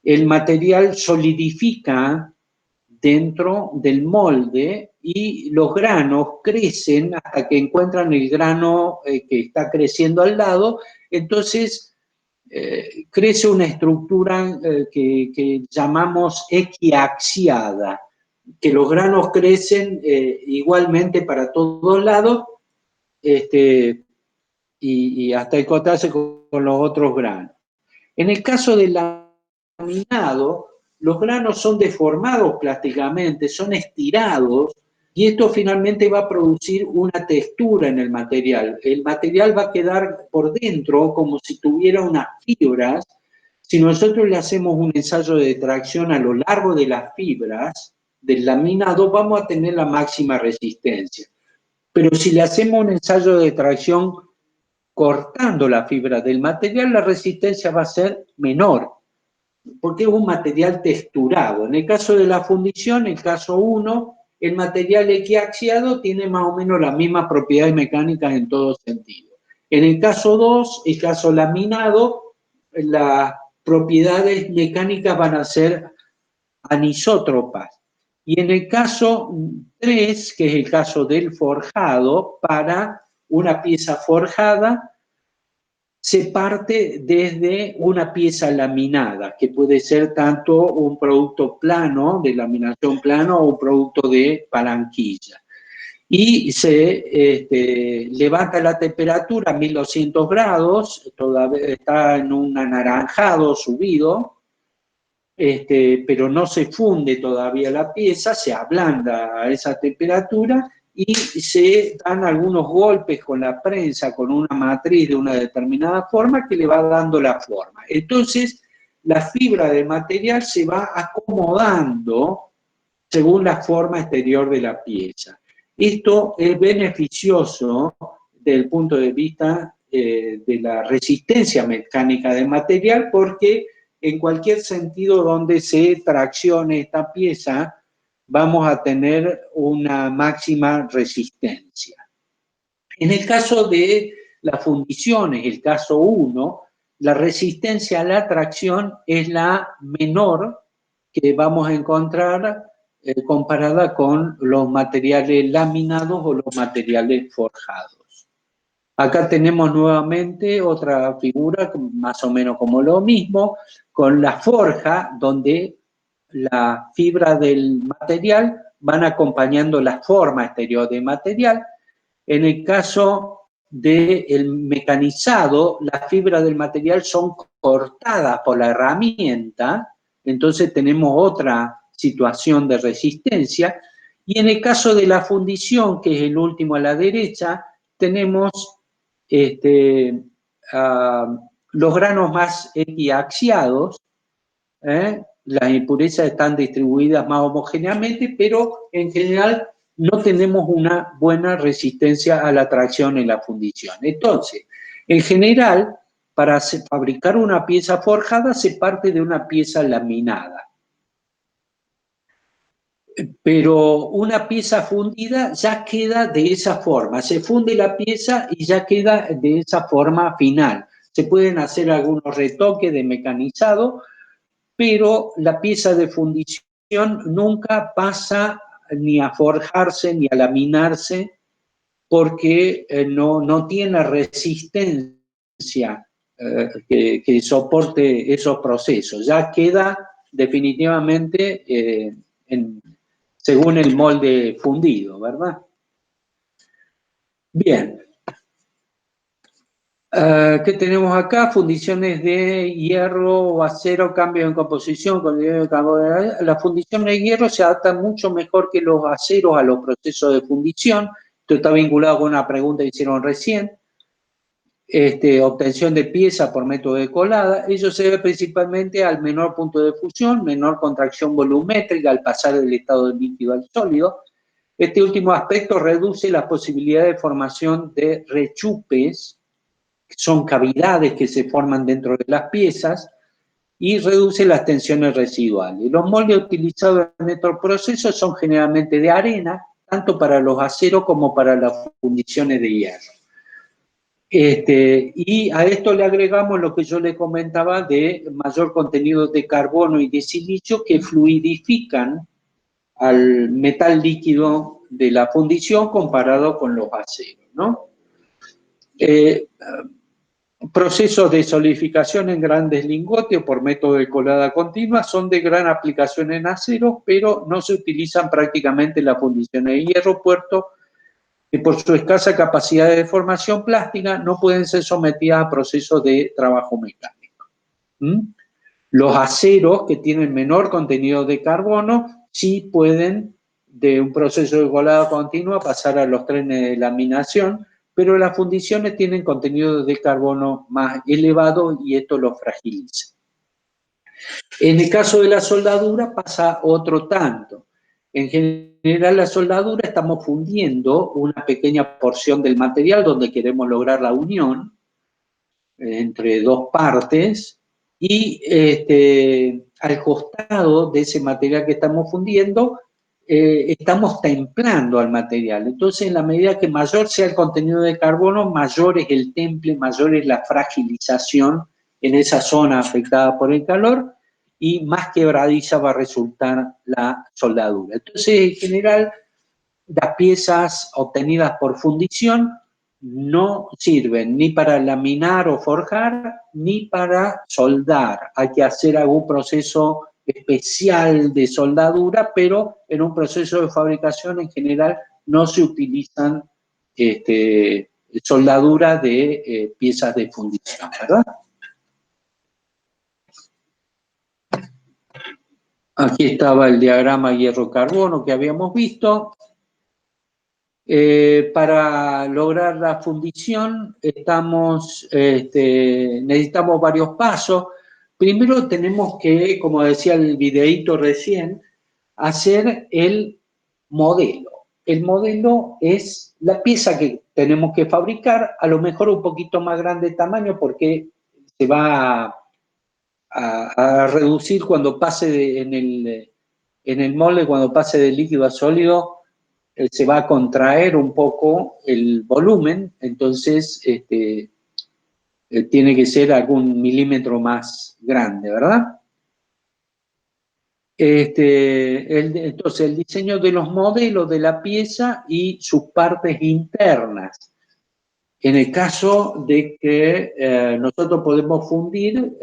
el material solidifica dentro del molde y los granos crecen hasta que encuentran el grano que está creciendo al lado. Entonces, crece una estructura que llamamos equiaxiada, que los granos crecen igualmente para todos lados, y hasta encontrarse con los otros granos. En el caso del laminado, los granos son deformados plásticamente, son estirados, y esto finalmente va a producir una textura en el material. El material va a quedar por dentro como si tuviera unas fibras. Si nosotros le hacemos un ensayo de tracción a lo largo de las fibras del laminado, vamos a tener la máxima resistencia. Pero si le hacemos un ensayo de tracción cortando la fibra del material, la resistencia va a ser menor, porque es un material texturado. En el caso de la fundición, el caso 1, el material equiaxiado tiene más o menos las mismas propiedades mecánicas en todo sentido. En el caso 2, el caso laminado, las propiedades mecánicas van a ser anisótropas. Y en el caso 3, que es el caso del forjado, para una pieza forjada, se parte desde una pieza laminada, que puede ser tanto un producto plano, de laminación plano, o un producto de palanquilla. Y se levanta la temperatura a 1200 grados, todavía está en un anaranjado subido, pero no se funde todavía la pieza, se ablanda a esa temperatura y se dan algunos golpes con la prensa, con una matriz de una determinada forma que le va dando la forma. Entonces, la fibra del material se va acomodando según la forma exterior de la pieza. Esto es beneficioso desde el punto de vista de la resistencia mecánica del material, porque en cualquier sentido donde se traccione esta pieza, vamos a tener una máxima resistencia. En el caso de las fundiciones, el caso 1, la resistencia a la tracción es la menor que vamos a encontrar comparada con los materiales laminados o los materiales forjados. Acá tenemos nuevamente otra figura, más o menos como lo mismo, con la forja, donde la fibra del material van acompañando la forma exterior del material. En el caso del mecanizado, las fibras del material son cortadas por la herramienta, entonces tenemos otra situación de resistencia. Y en el caso de la fundición, que es el último a la derecha, tenemos los granos más equiaxiados, las impurezas están distribuidas más homogéneamente, pero en general no tenemos una buena resistencia a la tracción en la fundición. Entonces, en general, para fabricar una pieza forjada se parte de una pieza laminada. Pero una pieza fundida ya queda de esa forma, se funde la pieza y ya queda de esa forma final. Se pueden hacer algunos retoques de mecanizado, pero la pieza de fundición nunca pasa ni a forjarse ni a laminarse porque no tiene resistencia que soporte esos procesos. Ya queda definitivamente según el molde fundido, ¿verdad? Bien. ¿Qué tenemos acá? Fundiciones de hierro o acero, cambios en composición. Las fundiciones de hierro se adaptan mucho mejor que los aceros a los procesos de fundición. Esto está vinculado con una pregunta que hicieron recién. Obtención de pieza por método de colada. Ello se debe principalmente al menor punto de fusión, menor contracción volumétrica al pasar del estado de líquido al sólido. Este último aspecto reduce la posibilidad de formación de rechupes, que son cavidades que se forman dentro de las piezas, y reduce las tensiones residuales. Los moldes utilizados en estos procesos son generalmente de arena, tanto para los aceros como para las fundiciones de hierro. Y a esto le agregamos lo que yo le comentaba de mayor contenido de carbono y de silicio que fluidifican al metal líquido de la fundición comparado con los aceros, ¿no? Procesos de solidificación en grandes lingotes o por método de colada continua son de gran aplicación en acero, pero no se utilizan prácticamente en la fundición de hierro, puesto que por su escasa capacidad de deformación plástica no pueden ser sometidas a procesos de trabajo mecánico. Los aceros que tienen menor contenido de carbono sí pueden de un proceso de colada continua pasar a los trenes de laminación, pero las fundiciones tienen contenido de carbono más elevado y esto lo fragiliza. En el caso de la soldadura pasa otro tanto. En general, la soldadura estamos fundiendo una pequeña porción del material donde queremos lograr la unión entre dos partes y al costado de ese material que estamos fundiendo estamos templando al material. Entonces, en la medida que mayor sea el contenido de carbono, mayor es el temple, mayor es la fragilización en esa zona afectada por el calor y más quebradiza va a resultar la soldadura. Entonces, en general, las piezas obtenidas por fundición no sirven ni para laminar o forjar, ni para soldar. Hay que hacer algún proceso especial de soldadura, pero en un proceso de fabricación en general no se utilizan soldadura de piezas de fundición, ¿verdad? Aquí estaba el diagrama hierro-carbono que habíamos visto. Para lograr la fundición necesitamos varios pasos. Primero tenemos que, como decía el videíto recién, hacer el modelo. El modelo es la pieza que tenemos que fabricar, a lo mejor un poquito más grande de tamaño porque se va a reducir cuando pase en el molde, cuando pase de líquido a sólido, se va a contraer un poco el volumen, entonces tiene que ser algún milímetro más grande, ¿verdad? Entonces, el diseño de los modelos de la pieza y sus partes internas. En el caso de que nosotros podemos fundir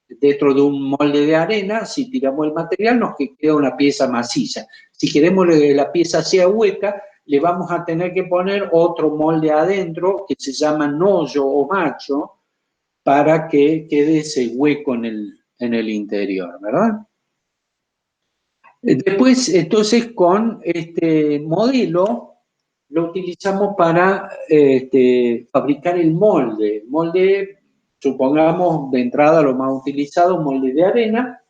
dentro de un molde de arena, si tiramos el material nos queda una pieza maciza. Si queremos que la pieza sea hueca, le vamos a tener que poner otro molde adentro que se llama nollo o macho para que quede ese hueco en el interior, ¿verdad? Después, entonces, con este modelo lo utilizamos para fabricar el molde. El molde, supongamos, de entrada lo más utilizado, un molde de arena,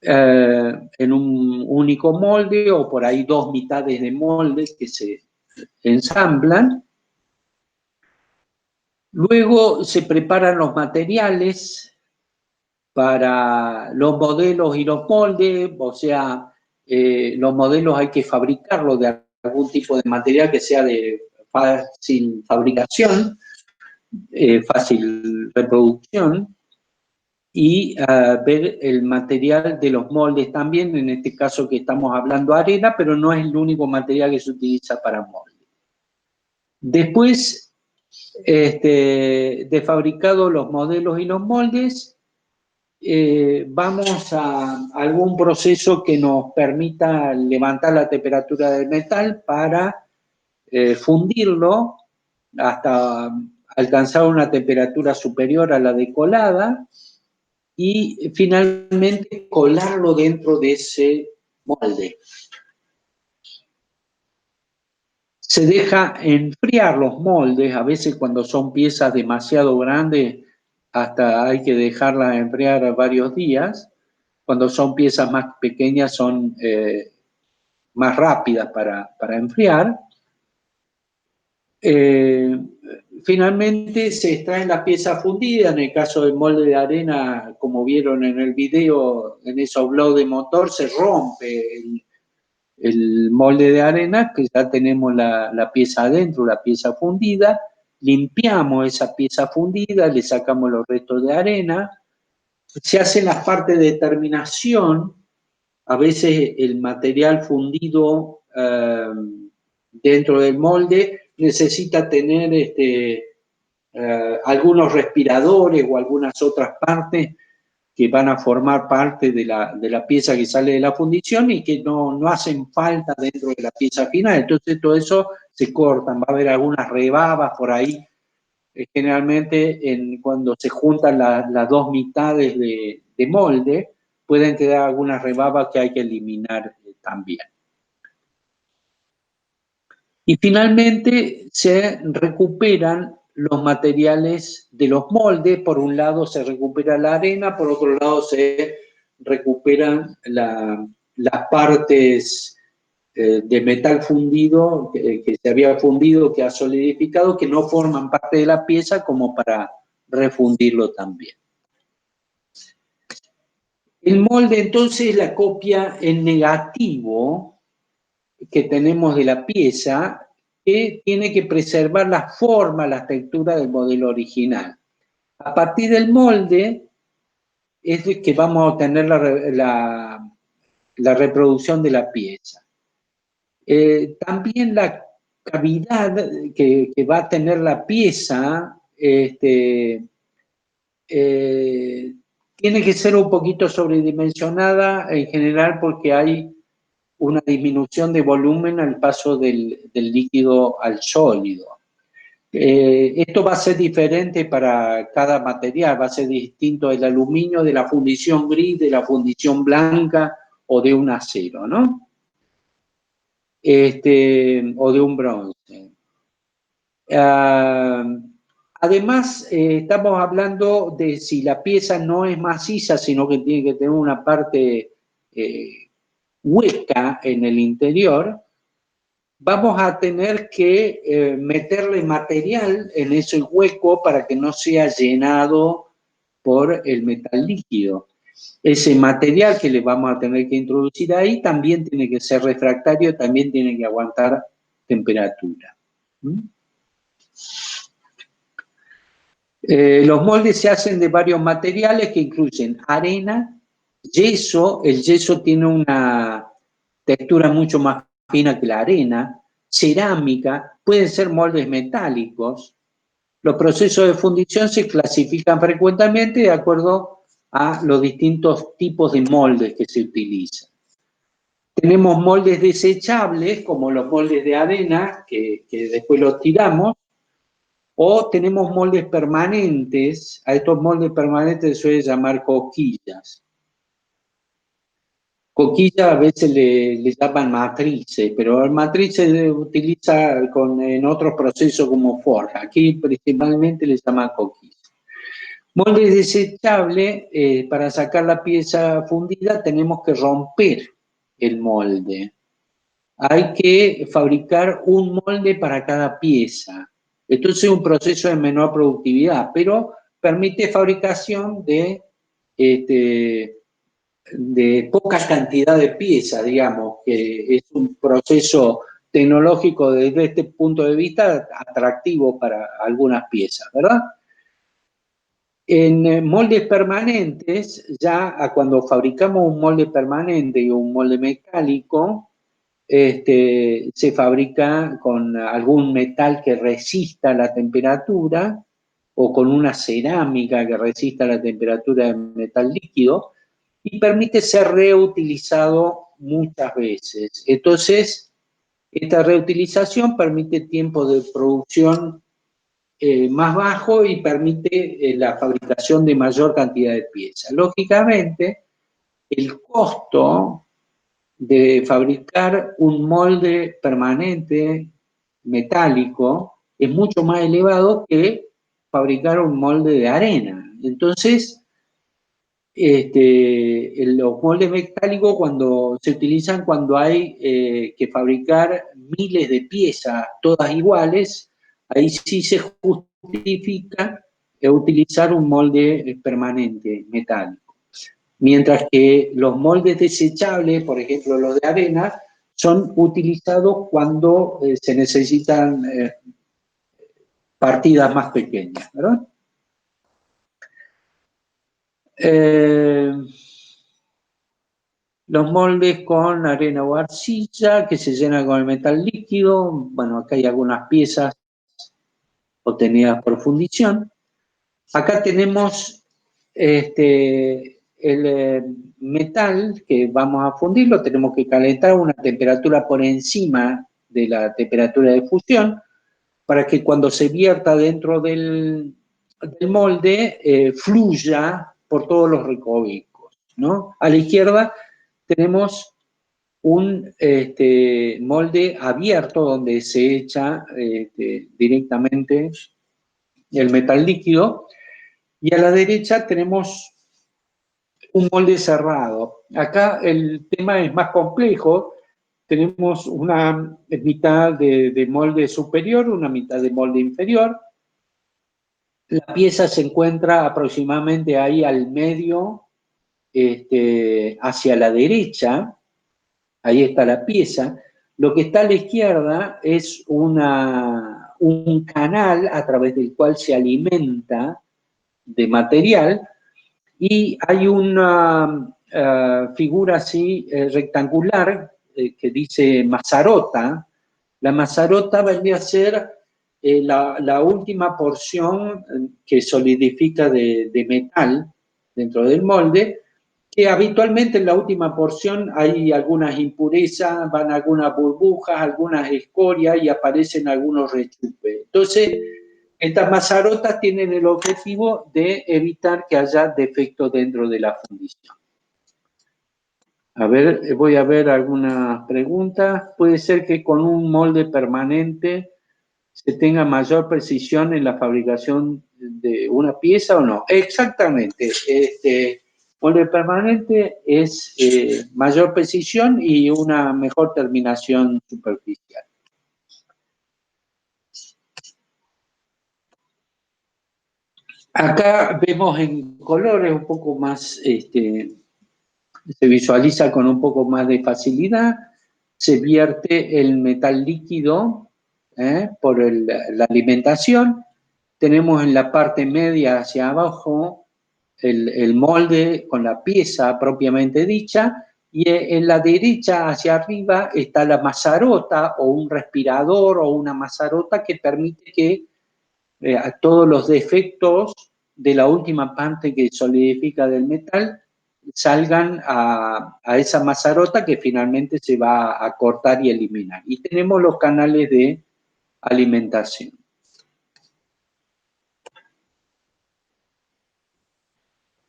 en un único molde o por ahí dos mitades de moldes que se ensamblan. Luego se preparan los materiales para los modelos y los moldes, o sea, los modelos hay que fabricarlos de algún tipo de material que sea de fácil fabricación, fácil reproducción, y ver el material de los moldes también, en este caso que estamos hablando arena, pero no es el único material que se utiliza para molde. Después de fabricados los modelos y los moldes, vamos a algún proceso que nos permita levantar la temperatura del metal para fundirlo hasta alcanzar una temperatura superior a la de colada y finalmente colarlo dentro de ese molde. Se deja enfriar los moldes, a veces cuando son piezas demasiado grandes, hasta hay que dejarlas enfriar varios días. Cuando son piezas más pequeñas son más rápidas para enfriar. Finalmente se extrae la pieza fundida, en el caso del molde de arena, como vieron en el video, en esos bloques de motor se rompe el molde de arena, que ya tenemos la pieza adentro, la pieza fundida, limpiamos esa pieza fundida, le sacamos los restos de arena, se hacen las partes de terminación, a veces el material fundido dentro del molde necesita tener algunos respiradores o algunas otras partes que van a formar parte de la pieza que sale de la fundición y que no hacen falta dentro de la pieza final. Entonces todo eso se cortan, va a haber algunas rebabas por ahí. Generalmente cuando se juntan las dos mitades de molde, pueden quedar algunas rebabas que hay que eliminar también. Y finalmente se recuperan los materiales de los moldes. Por un lado se recupera la arena, por otro lado se recuperan las partes de metal fundido, que se había fundido, que ha solidificado, que no forman parte de la pieza, como para refundirlo también. El molde, entonces, es la copia en negativo que tenemos de la pieza, que tiene que preservar la forma, la textura del modelo original. A partir del molde es de que vamos a obtener la reproducción de la pieza. También la cavidad que va a tener la pieza tiene que ser un poquito sobredimensionada en general, porque hay una disminución de volumen al paso del líquido al sólido. Esto va a ser diferente para cada material, va a ser distinto el aluminio de la fundición gris, de la fundición blanca o de un acero, ¿no? O de un bronce. Además, estamos hablando de si la pieza no es maciza, sino que tiene que tener una parte hueca en el interior, vamos a tener que meterle material en ese hueco para que no sea llenado por el metal líquido. Ese material que le vamos a tener que introducir ahí también tiene que ser refractario, también tiene que aguantar temperatura. Los moldes se hacen de varios materiales que incluyen arena, yeso. El yeso tiene una textura mucho más fina que la arena, cerámica, pueden ser moldes metálicos. Los procesos de fundición se clasifican frecuentemente de acuerdo a los distintos tipos de moldes que se utilizan. Tenemos moldes desechables, como los moldes de arena, que después los tiramos, o tenemos moldes permanentes. A estos moldes permanentes se suele llamar coquillas. Coquilla a veces le llaman matrices, pero el matriz se utiliza en otros procesos como forja. Aquí principalmente le llaman coquilla. Molde desechable, para sacar la pieza fundida tenemos que romper el molde. Hay que fabricar un molde para cada pieza. Entonces es un proceso de menor productividad, pero permite fabricación de poca cantidad de piezas, digamos, que es un proceso tecnológico desde este punto de vista atractivo para algunas piezas, ¿verdad? En moldes permanentes, ya cuando fabricamos un molde permanente y un molde metálico, se fabrica con algún metal que resista la temperatura o con una cerámica que resista la temperatura del metal líquido, y permite ser reutilizado muchas veces. Entonces, esta reutilización permite tiempo de producción más bajo y permite la fabricación de mayor cantidad de piezas. Lógicamente, el costo de fabricar un molde permanente metálico es mucho más elevado que fabricar un molde de arena. Entonces, los moldes metálicos se utilizan cuando hay que fabricar miles de piezas, todas iguales, ahí sí se justifica utilizar un molde permanente metálico. Mientras que los moldes desechables, por ejemplo los de arena, son utilizados cuando se necesitan partidas más pequeñas, ¿verdad? Los moldes con arena o arcilla que se llenan con el metal líquido. Bueno, acá hay algunas piezas obtenidas por fundición. Acá tenemos el metal que vamos a fundirlo. Tenemos que calentar a una temperatura por encima de la temperatura de fusión para que cuando se vierta dentro del molde fluya por todos los recovecos, ¿no? A la izquierda tenemos un molde abierto donde se echa directamente el metal líquido, y a la derecha tenemos un molde cerrado. Acá el tema es más complejo. Tenemos una mitad de molde superior, una mitad de molde inferior. La pieza se encuentra aproximadamente ahí al medio, hacia la derecha. Ahí está la pieza. Lo que está a la izquierda es un canal a través del cual se alimenta de material, y hay una figura así rectangular que dice mazarota. La mazarota vendría a ser la última porción que solidifica de metal dentro del molde, que habitualmente en la última porción hay algunas impurezas, van algunas burbujas, algunas escorias y aparecen algunos rechupes. Entonces, estas mazarotas tienen el objetivo de evitar que haya defectos dentro de la fundición. A ver, voy a ver algunas preguntas. ¿Puede ser que con un molde permanente se tenga mayor precisión en la fabricación de una pieza o no? Exactamente. Molde permanente es mayor precisión y una mejor terminación superficial. Acá vemos en colores un poco más, se visualiza con un poco más de facilidad. Se vierte el metal líquido por la alimentación. Tenemos en la parte media hacia abajo el molde con la pieza propiamente dicha, y en la derecha hacia arriba está la mazarota o un respirador o una mazarota que permite que todos los defectos de la última parte que solidifica del metal salgan a esa mazarota que finalmente se va a cortar y eliminar. Y tenemos los canales de alimentación.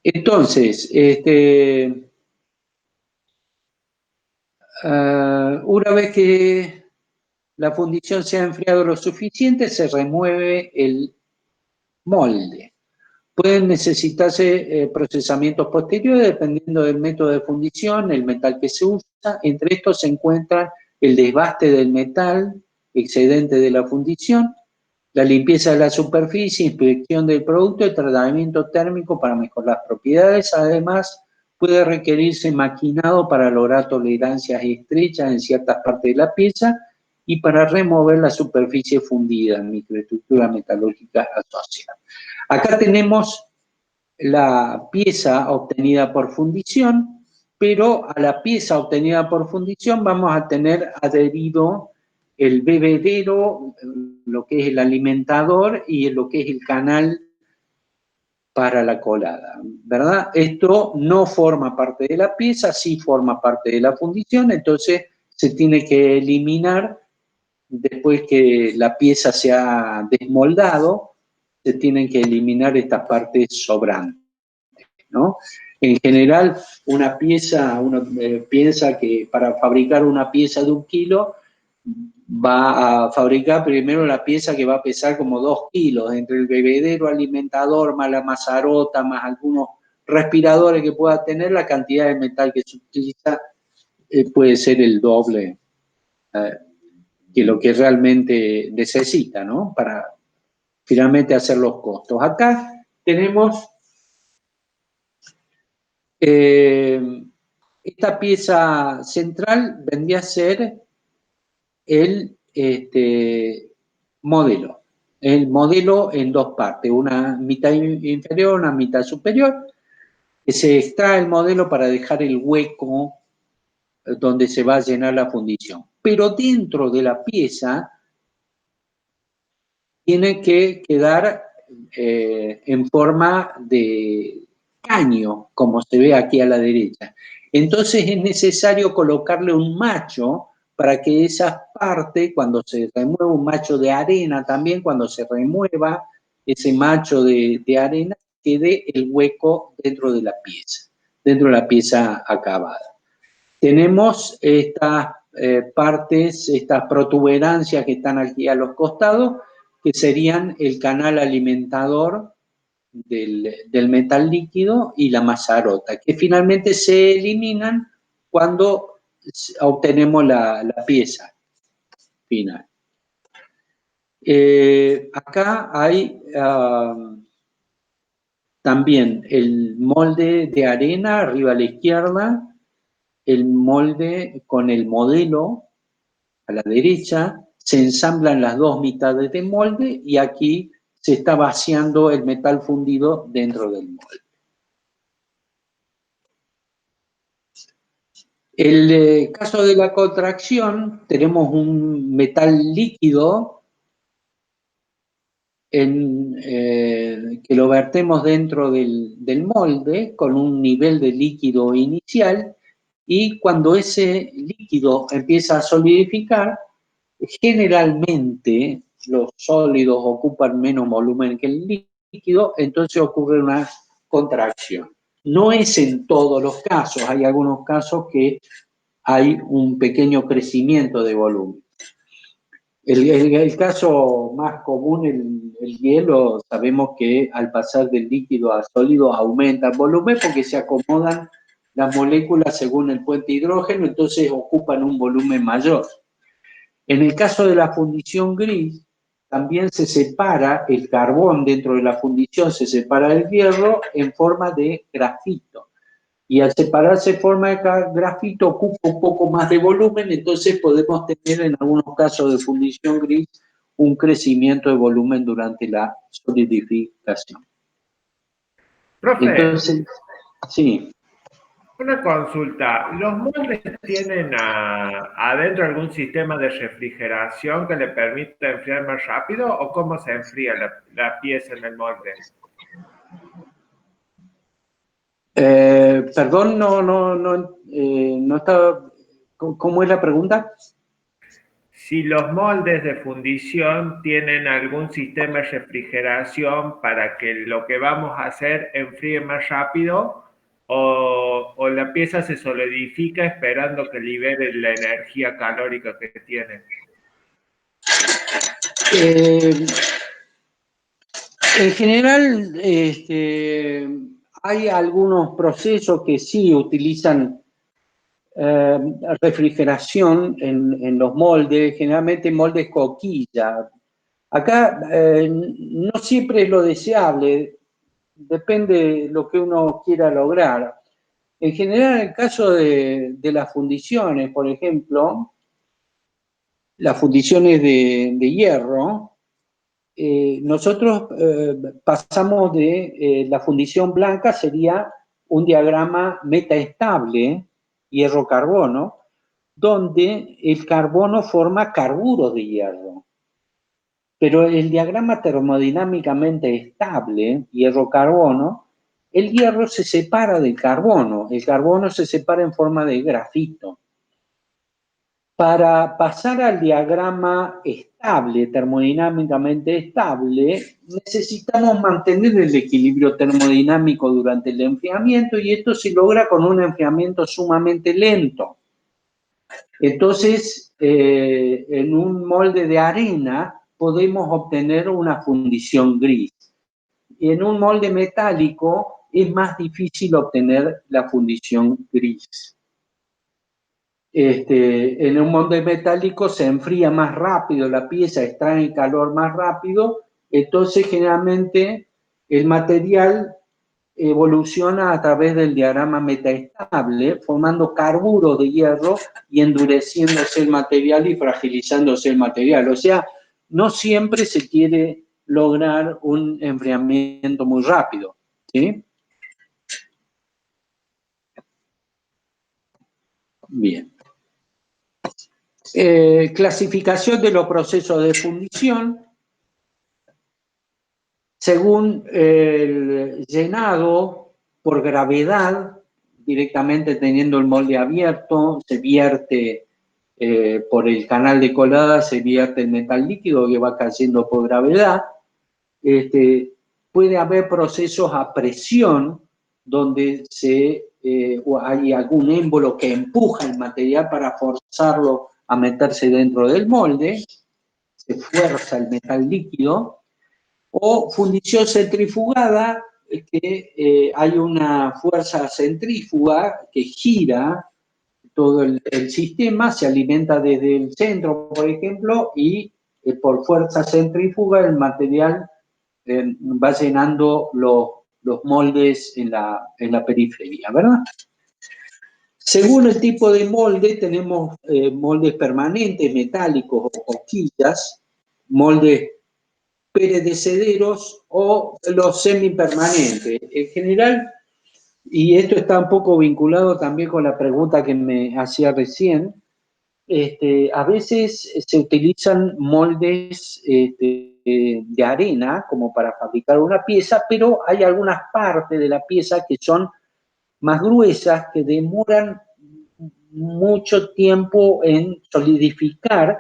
Entonces, una vez que la fundición se ha enfriado lo suficiente, se remueve el molde. Pueden necesitarse procesamientos posteriores dependiendo del método de fundición, el metal que se usa. Entre estos se encuentra el desbaste del metal excedente de la fundición, la limpieza de la superficie, inspección del producto y tratamiento térmico para mejorar las propiedades. Además, puede requerirse maquinado para lograr tolerancias estrechas en ciertas partes de la pieza y para remover la superficie fundida en microestructuras metalúrgicas asociadas. Acá tenemos la pieza obtenida por fundición, pero a la pieza obtenida por fundición vamos a tener adherido el bebedero, lo que es el alimentador y lo que es el canal para la colada, ¿verdad? Esto no forma parte de la pieza, sí forma parte de la fundición, entonces se tiene que eliminar después que la pieza se ha desmoldado. Se tienen que eliminar estas partes sobrantes, ¿no? En general, una pieza, uno piensa que para fabricar una pieza de 1 kilo, va a fabricar primero la pieza que va a pesar como 2 kilos, entre el bebedero alimentador, más la mazarota, más algunos respiradores que pueda tener, la cantidad de metal que se utiliza puede ser el doble que lo que realmente necesita, ¿no? Para finalmente hacer los costos. Acá tenemos esta pieza central, vendría a ser el modelo. El modelo en 2 partes, una mitad inferior, una mitad superior, que se extrae el modelo para dejar el hueco donde se va a llenar la fundición. Pero dentro de la pieza tiene que quedar en forma de caño, como se ve aquí a la derecha. Entonces es necesario colocarle un macho para que esa parte, cuando se remueva un macho de arena también, cuando se remueva ese macho de arena, quede el hueco dentro de la pieza acabada. Tenemos estas partes, estas protuberancias que están aquí a los costados, que serían el canal alimentador del metal líquido y la mazarota, que finalmente se eliminan cuando obtenemos la pieza final. Acá hay también el molde de arena arriba a la izquierda, el molde con el modelo a la derecha, se ensamblan las dos mitades del molde y aquí se está vaciando el metal fundido dentro del molde. El caso de la contracción, tenemos un metal líquido que lo vertemos dentro del molde con un nivel de líquido inicial, y cuando ese líquido empieza a solidificar, generalmente los sólidos ocupan menos volumen que el líquido, entonces ocurre una contracción. No es en todos los casos, hay algunos casos que hay un pequeño crecimiento de volumen. El caso más común, el hielo, sabemos que al pasar del líquido a sólido aumenta el volumen porque se acomodan las moléculas según el puente hidrógeno, entonces ocupan un volumen mayor. En el caso de la fundición gris, también se separa el carbón dentro de la fundición, se separa el hierro en forma de grafito. Y al separarse en forma de grafito ocupa un poco más de volumen, entonces podemos tener en algunos casos de fundición gris un crecimiento de volumen durante la solidificación. Profe, Entonces, sí. una consulta. ¿Los moldes tienen adentro algún sistema de refrigeración que le permita enfriar más rápido o cómo se enfría la pieza en el molde? Perdón, no estaba. ¿Cómo es la pregunta? Si los moldes de fundición tienen algún sistema de refrigeración para que lo que vamos a hacer enfríe más rápido o la pieza se solidifica esperando que libere la energía calórica que tiene. En general, hay algunos procesos que sí utilizan refrigeración en los moldes, generalmente moldes coquilla. Acá no siempre es lo deseable, depende de lo que uno quiera lograr. En general, en el caso de las fundiciones, por ejemplo, las fundiciones de hierro, nosotros pasamos de la fundición blanca, sería un diagrama metaestable, hierro-carbono, donde el carbono forma carburos de hierro. Pero el diagrama termodinámicamente estable, hierro-carbono, el hierro se separa del carbono, el carbono se separa en forma de grafito. Para pasar al diagrama estable, termodinámicamente estable, necesitamos mantener el equilibrio termodinámico durante el enfriamiento, y esto se logra con un enfriamiento sumamente lento. Entonces, en un molde de arena podemos obtener una fundición gris. Y en un molde metálico es más difícil obtener la fundición gris. En un molde metálico se enfría más rápido la pieza, extrae el calor más rápido, entonces generalmente el material evoluciona a través del diagrama metaestable, formando carburos de hierro y endureciéndose el material y fragilizándose el material. O sea, no siempre se quiere lograr un enfriamiento muy rápido, ¿sí? Bien. Clasificación de los procesos de fundición. Según el llenado por gravedad, directamente teniendo el molde abierto, se vierte por el canal de colada, se vierte el metal líquido que va cayendo por gravedad. Puede haber procesos a presión donde hay algún émbolo que empuja el material para forzarlo a meterse dentro del molde, se fuerza el metal líquido. O fundición centrifugada, que hay una fuerza centrífuga que gira todo el sistema, se alimenta desde el centro, por ejemplo, y por fuerza centrífuga el material va llenando los moldes en la periferia, ¿verdad? Según el tipo de molde, tenemos moldes permanentes, metálicos o coquillas, moldes perecederos o los semipermanentes. En general, y esto está un poco vinculado también con la pregunta que me hacía recién, a veces se utilizan moldes de arena como para fabricar una pieza, pero hay algunas partes de la pieza que son más gruesas, que demoran mucho tiempo en solidificar,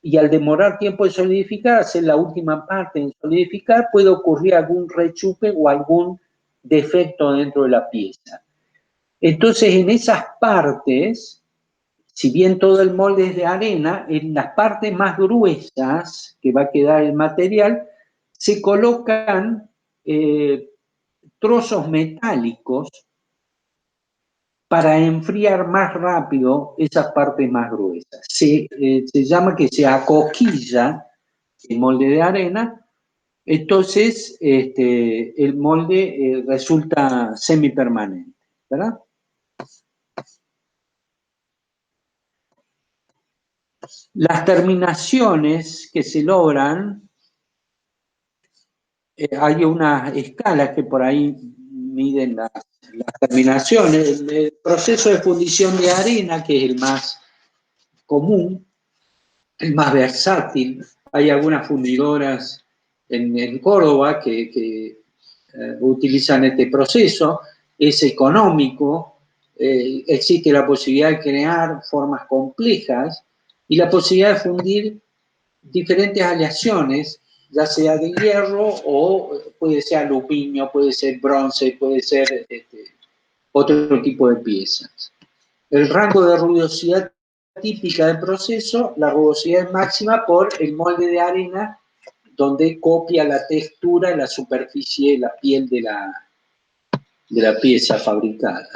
y al demorar tiempo en solidificar, hacer la última parte en solidificar, puede ocurrir algún rechupe o algún defecto dentro de la pieza. Entonces, en esas partes, si bien todo el molde es de arena, en las partes más gruesas que va a quedar el material, se colocan trozos metálicos para enfriar más rápido esas partes más gruesas. Se llama que se acoquilla el molde de arena, entonces el molde resulta semipermanente, ¿verdad? Las terminaciones que se logran, hay unas escalas que por ahí miden las terminaciones. El proceso de fundición de arena, que es el más común, el más versátil. Hay algunas fundidoras en Córdoba que utilizan este proceso, es económico, existe la posibilidad de crear formas complejas y la posibilidad de fundir diferentes aleaciones, ya sea de hierro o puede ser aluminio, puede ser bronce, puede ser otro tipo de piezas. El rango de rugosidad típica del proceso, la rugosidad es máxima por el molde de arena, donde copia la textura, la superficie, la piel de la pieza fabricada.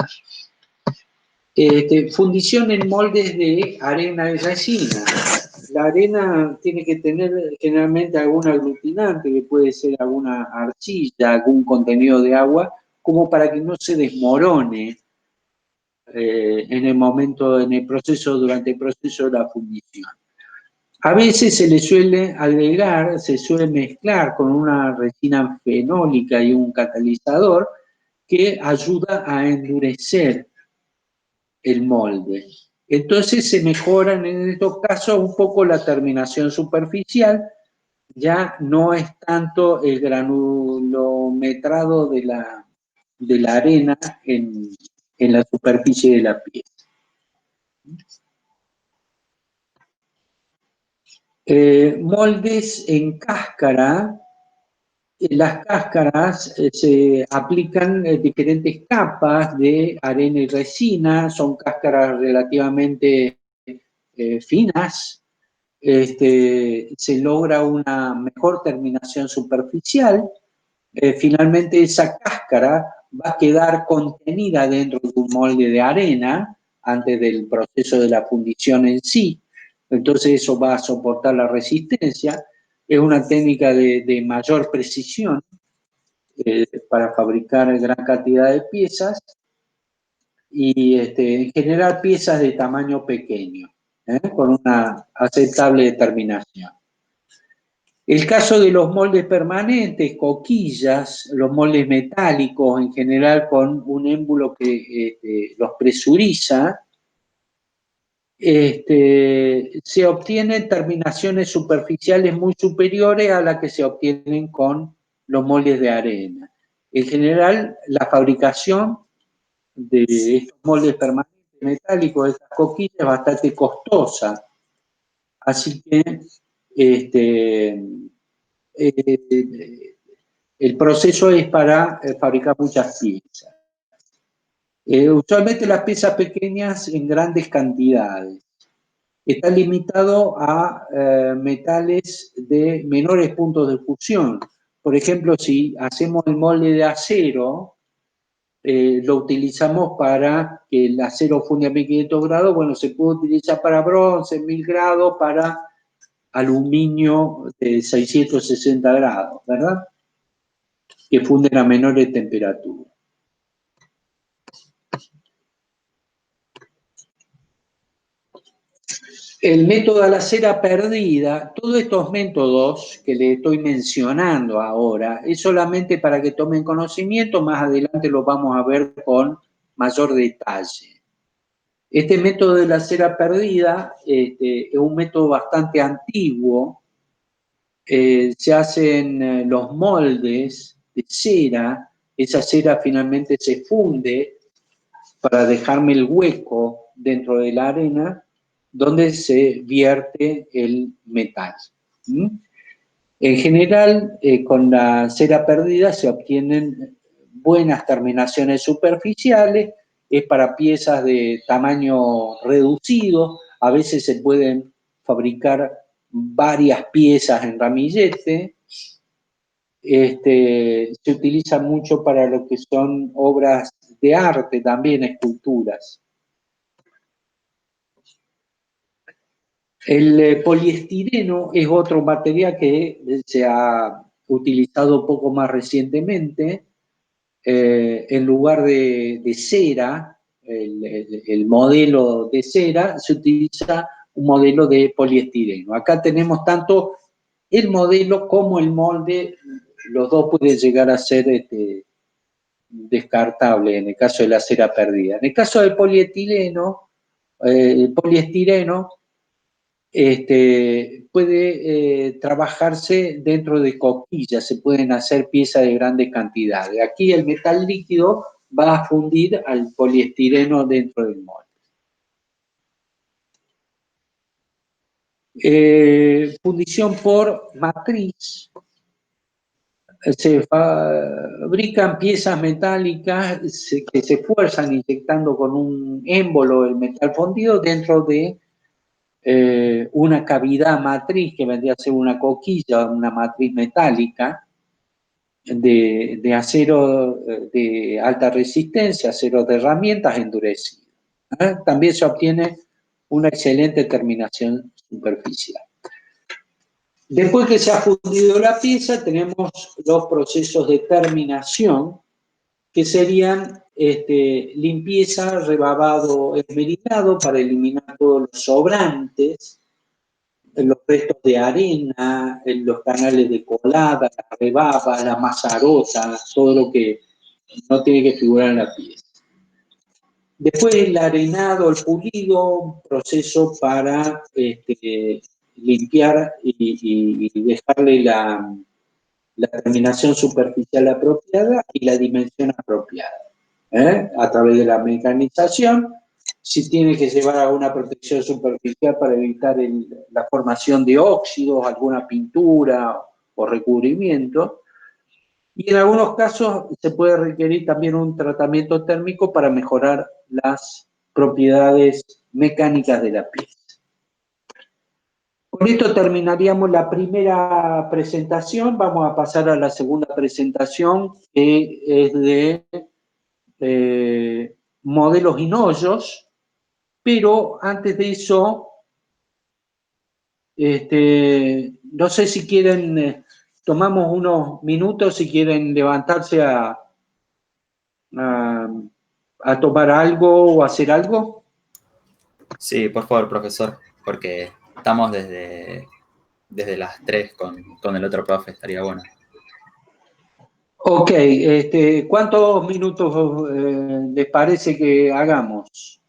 Fundición en moldes de arena y resina. La arena tiene que tener generalmente algún aglutinante, que puede ser alguna arcilla, algún contenido de agua, como para que no se desmorone en el proceso, durante el proceso de la fundición. A veces se le suele agregar, se suele mezclar con una resina fenólica y un catalizador que ayuda a endurecer el molde. Entonces se mejoran en estos casos un poco la terminación superficial, ya no es tanto el granulometrado de la arena en la superficie de la pieza. Moldes en cáscara. Las cáscaras se aplican diferentes capas de arena y resina, son cáscaras relativamente finas, se logra una mejor terminación superficial, finalmente esa cáscara va a quedar contenida dentro de un molde de arena antes del proceso de la fundición en sí, entonces eso va a soportar la resistencia. Es una técnica de mayor precisión para fabricar gran cantidad de piezas y en general piezas de tamaño pequeño, con una aceptable terminación. El caso de los moldes permanentes, coquillas, los moldes metálicos en general con un émbulo que los presuriza, se obtienen terminaciones superficiales muy superiores a las que se obtienen con los moldes de arena. En general, la fabricación de estos moldes permanentes metálicos, de estas coquillas, es bastante costosa. Así que el proceso es para fabricar muchas piezas. Usualmente las piezas pequeñas en grandes cantidades. Está limitado a metales de menores puntos de fusión. por ejemplo, si hacemos el molde de acero, lo utilizamos para que el acero funde a 1500 grados, bueno, se puede utilizar para bronce, 1000 grados, para aluminio de 660 grados, ¿verdad? Que funden a menores temperaturas. El método de la cera perdida, todos estos métodos que les estoy mencionando ahora, es solamente para que tomen conocimiento, más adelante lo vamos a ver con mayor detalle. Este método de la cera perdida es un método bastante antiguo. Se hacen los moldes de cera, esa cera finalmente se funde para dejarme el hueco dentro de la arena donde se vierte el metal. En general, con la cera perdida se obtienen buenas terminaciones superficiales, es para piezas de tamaño reducido, a veces se pueden fabricar varias piezas en ramillete. Se utiliza mucho para lo que son obras de arte, también esculturas. El poliestireno es otro material que se ha utilizado poco más recientemente. En lugar de cera, el modelo de cera, se utiliza un modelo de poliestireno. Acá tenemos tanto el modelo como el molde, los dos pueden llegar a ser descartables en el caso de la cera perdida. En el caso del poliestireno, puede trabajarse dentro de coquillas, se pueden hacer piezas de grandes cantidades. Aquí el metal líquido va a fundir al poliestireno dentro del molde. Fundición por matriz. Se fabrican piezas metálicas que se fuerzan inyectando con un émbolo el metal fundido dentro de una cavidad matriz que vendría a ser una coquilla, una matriz metálica de acero de alta resistencia, acero de herramientas endurecido. También se obtiene una excelente terminación superficial. Después que se ha fundido la pieza, tenemos los procesos de terminación, que serían limpieza, rebabado esmerilado para eliminar todos los sobrantes, los restos de arena, los canales de colada, la rebaba, la mazarota, todo lo que no tiene que figurar en la pieza. Después el arenado, el pulido, proceso para limpiar y dejarle la terminación superficial apropiada y la dimensión apropiada. A través de la mecanización, si tiene que llevar alguna protección superficial para evitar la formación de óxidos, alguna pintura o recubrimiento. Y en algunos casos se puede requerir también un tratamiento térmico para mejorar las propiedades mecánicas de la pieza. Con esto terminaríamos la primera presentación. Vamos a pasar a la segunda presentación, que es de modelos hinollos, pero antes de eso, no sé si quieren, tomamos unos minutos si quieren levantarse a tomar algo o hacer algo. Sí, por favor, profesor, porque estamos desde las 3 con el otro profe, estaría bueno. Ok, ¿cuántos minutos les parece que hagamos?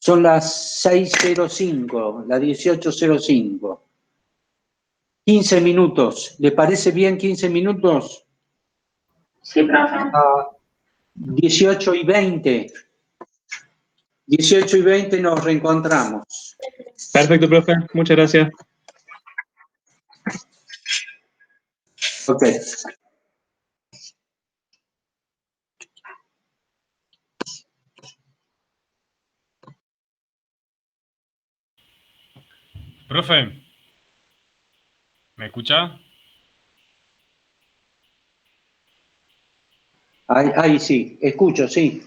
Son las 6:05, las 18:05. 15 minutos. ¿Le parece bien 15 minutos? Sí, profe. 18:20. 18:20 nos reencontramos. Perfecto, profe. Muchas gracias. Ok. Profe, ¿me escucha? Ahí sí, escucho, sí.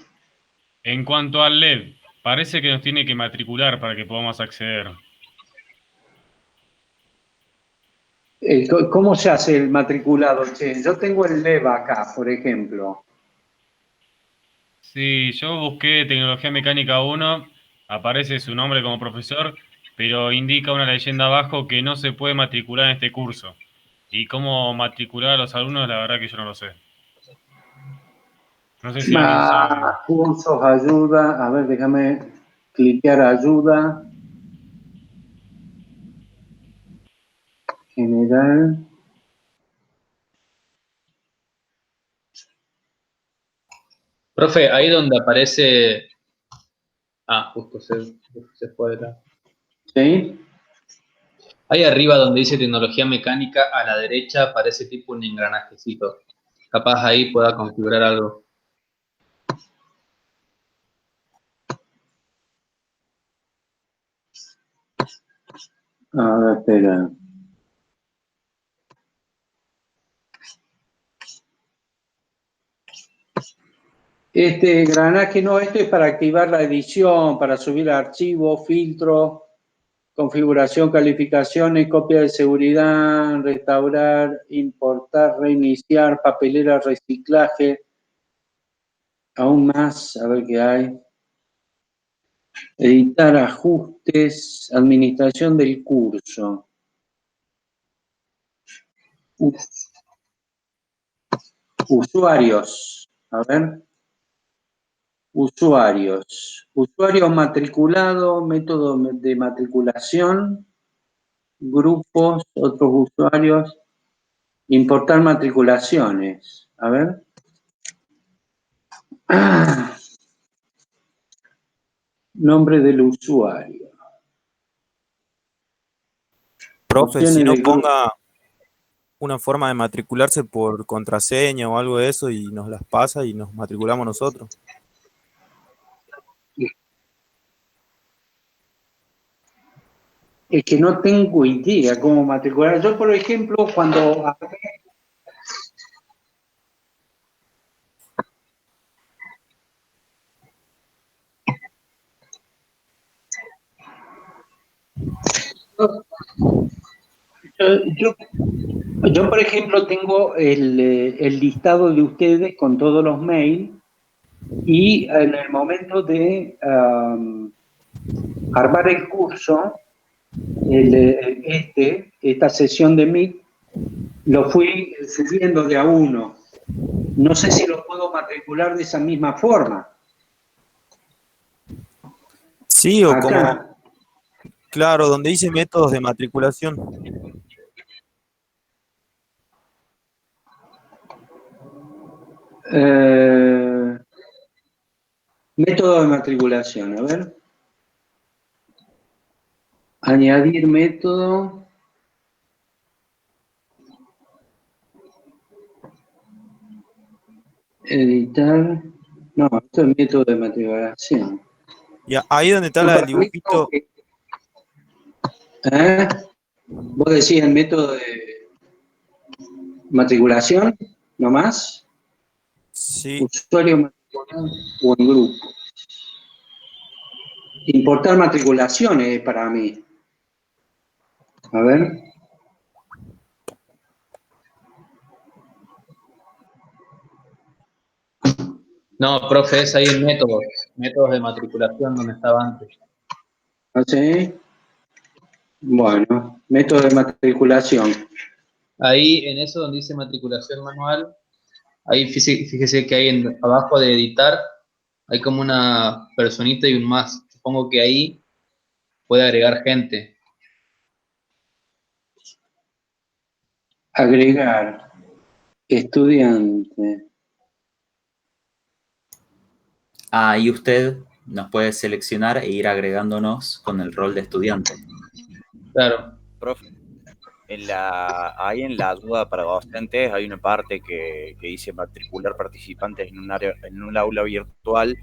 En cuanto al LED, parece que nos tiene que matricular para que podamos acceder. ¿Cómo se hace el matriculado? Che? Yo tengo el LEVA acá, por ejemplo. Sí, yo busqué Tecnología Mecánica 1, aparece su nombre como profesor, pero indica una leyenda abajo que no se puede matricular en este curso. Y cómo matricular a los alumnos, la verdad que yo no lo sé. No sé si alguien sabe. Cursos, ayuda. A ver, déjame cliquear ayuda. General. Profe, ahí donde aparece... Ah, justo se fue de la... ¿Sí? Ahí arriba donde dice tecnología mecánica, a la derecha aparece tipo un engranajecito. Capaz ahí pueda configurar algo. A ver, espera. Este engranaje no, esto es para activar la edición, para subir archivos, filtro, configuración, calificaciones, copia de seguridad, restaurar, importar, reiniciar, papelera, reciclaje, aún más, a ver qué hay. Editar ajustes, administración del curso. Usuarios, a ver. Usuarios. Usuario matriculado, método de matriculación, grupos, otros usuarios, importar matriculaciones. A ver. Nombre del usuario. Profe, si Opciones no del grupo. ponga una forma de matricularse por contraseña o algo de eso y nos las pasa y nos matriculamos nosotros. Es que no tengo idea cómo matricular. Yo, por ejemplo, cuando... Yo, por ejemplo, tengo el listado de ustedes con todos los mails y en el momento de armar el curso, esta sesión de Meet, lo fui subiendo de a uno. No sé si lo puedo matricular de esa misma forma. Sí, o Acá. como, claro, donde dice métodos de matriculación. Método de matriculación, a ver. Añadir método. Editar. No, esto es método de matriculación. Y ahí donde está el dibujito. ¿Vos decís el método de matriculación? ¿No más? Sí. Usuario matriculado o en grupo. Importar matriculaciones para mí. A ver. No, profe, es ahí en métodos. Métodos de matriculación donde estaba antes. ¿Sí? Bueno, método de matriculación. Ahí en eso donde dice matriculación manual, ahí fíjese que hay abajo de editar, hay como una personita y un más. Supongo que ahí puede agregar gente. Agregar. Estudiante. Ahí usted nos puede seleccionar e ir agregándonos con el rol de estudiante. Claro. Profe, ahí en la ayuda para docentes hay una parte que dice matricular participantes en un aula virtual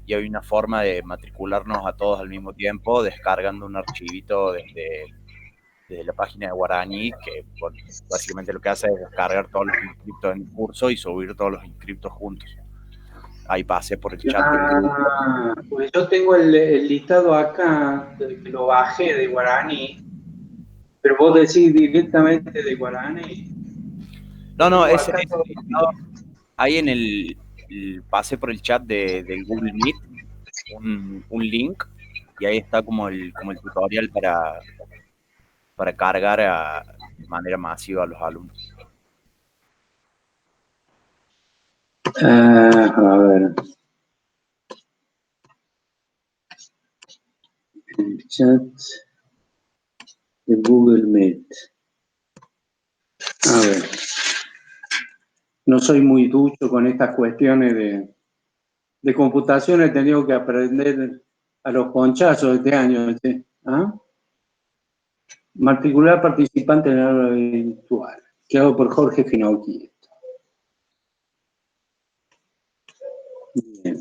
y hay una forma de matricularnos a todos al mismo tiempo descargando un archivito desde la página de Guaraní, que bueno, básicamente lo que hace es descargar todos los inscriptos en el curso y subir todos los inscriptos juntos. Ahí pasé por el chat. Pues yo tengo el listado acá, que lo bajé de Guaraní, pero vos decís directamente de Guaraní. No, ese listado, ahí en pasé por el chat del Google Meet, un link, y ahí está como el tutorial para cargar de manera masiva a los alumnos. A ver. El chat de Google Meet. A ver. No soy muy ducho con estas cuestiones de computación, he tenido que aprender a los ponchazos este año. ¿Sí? ¿Ah? Matricular participante en el aula virtual, creado por Jorge Finocchi. Bien.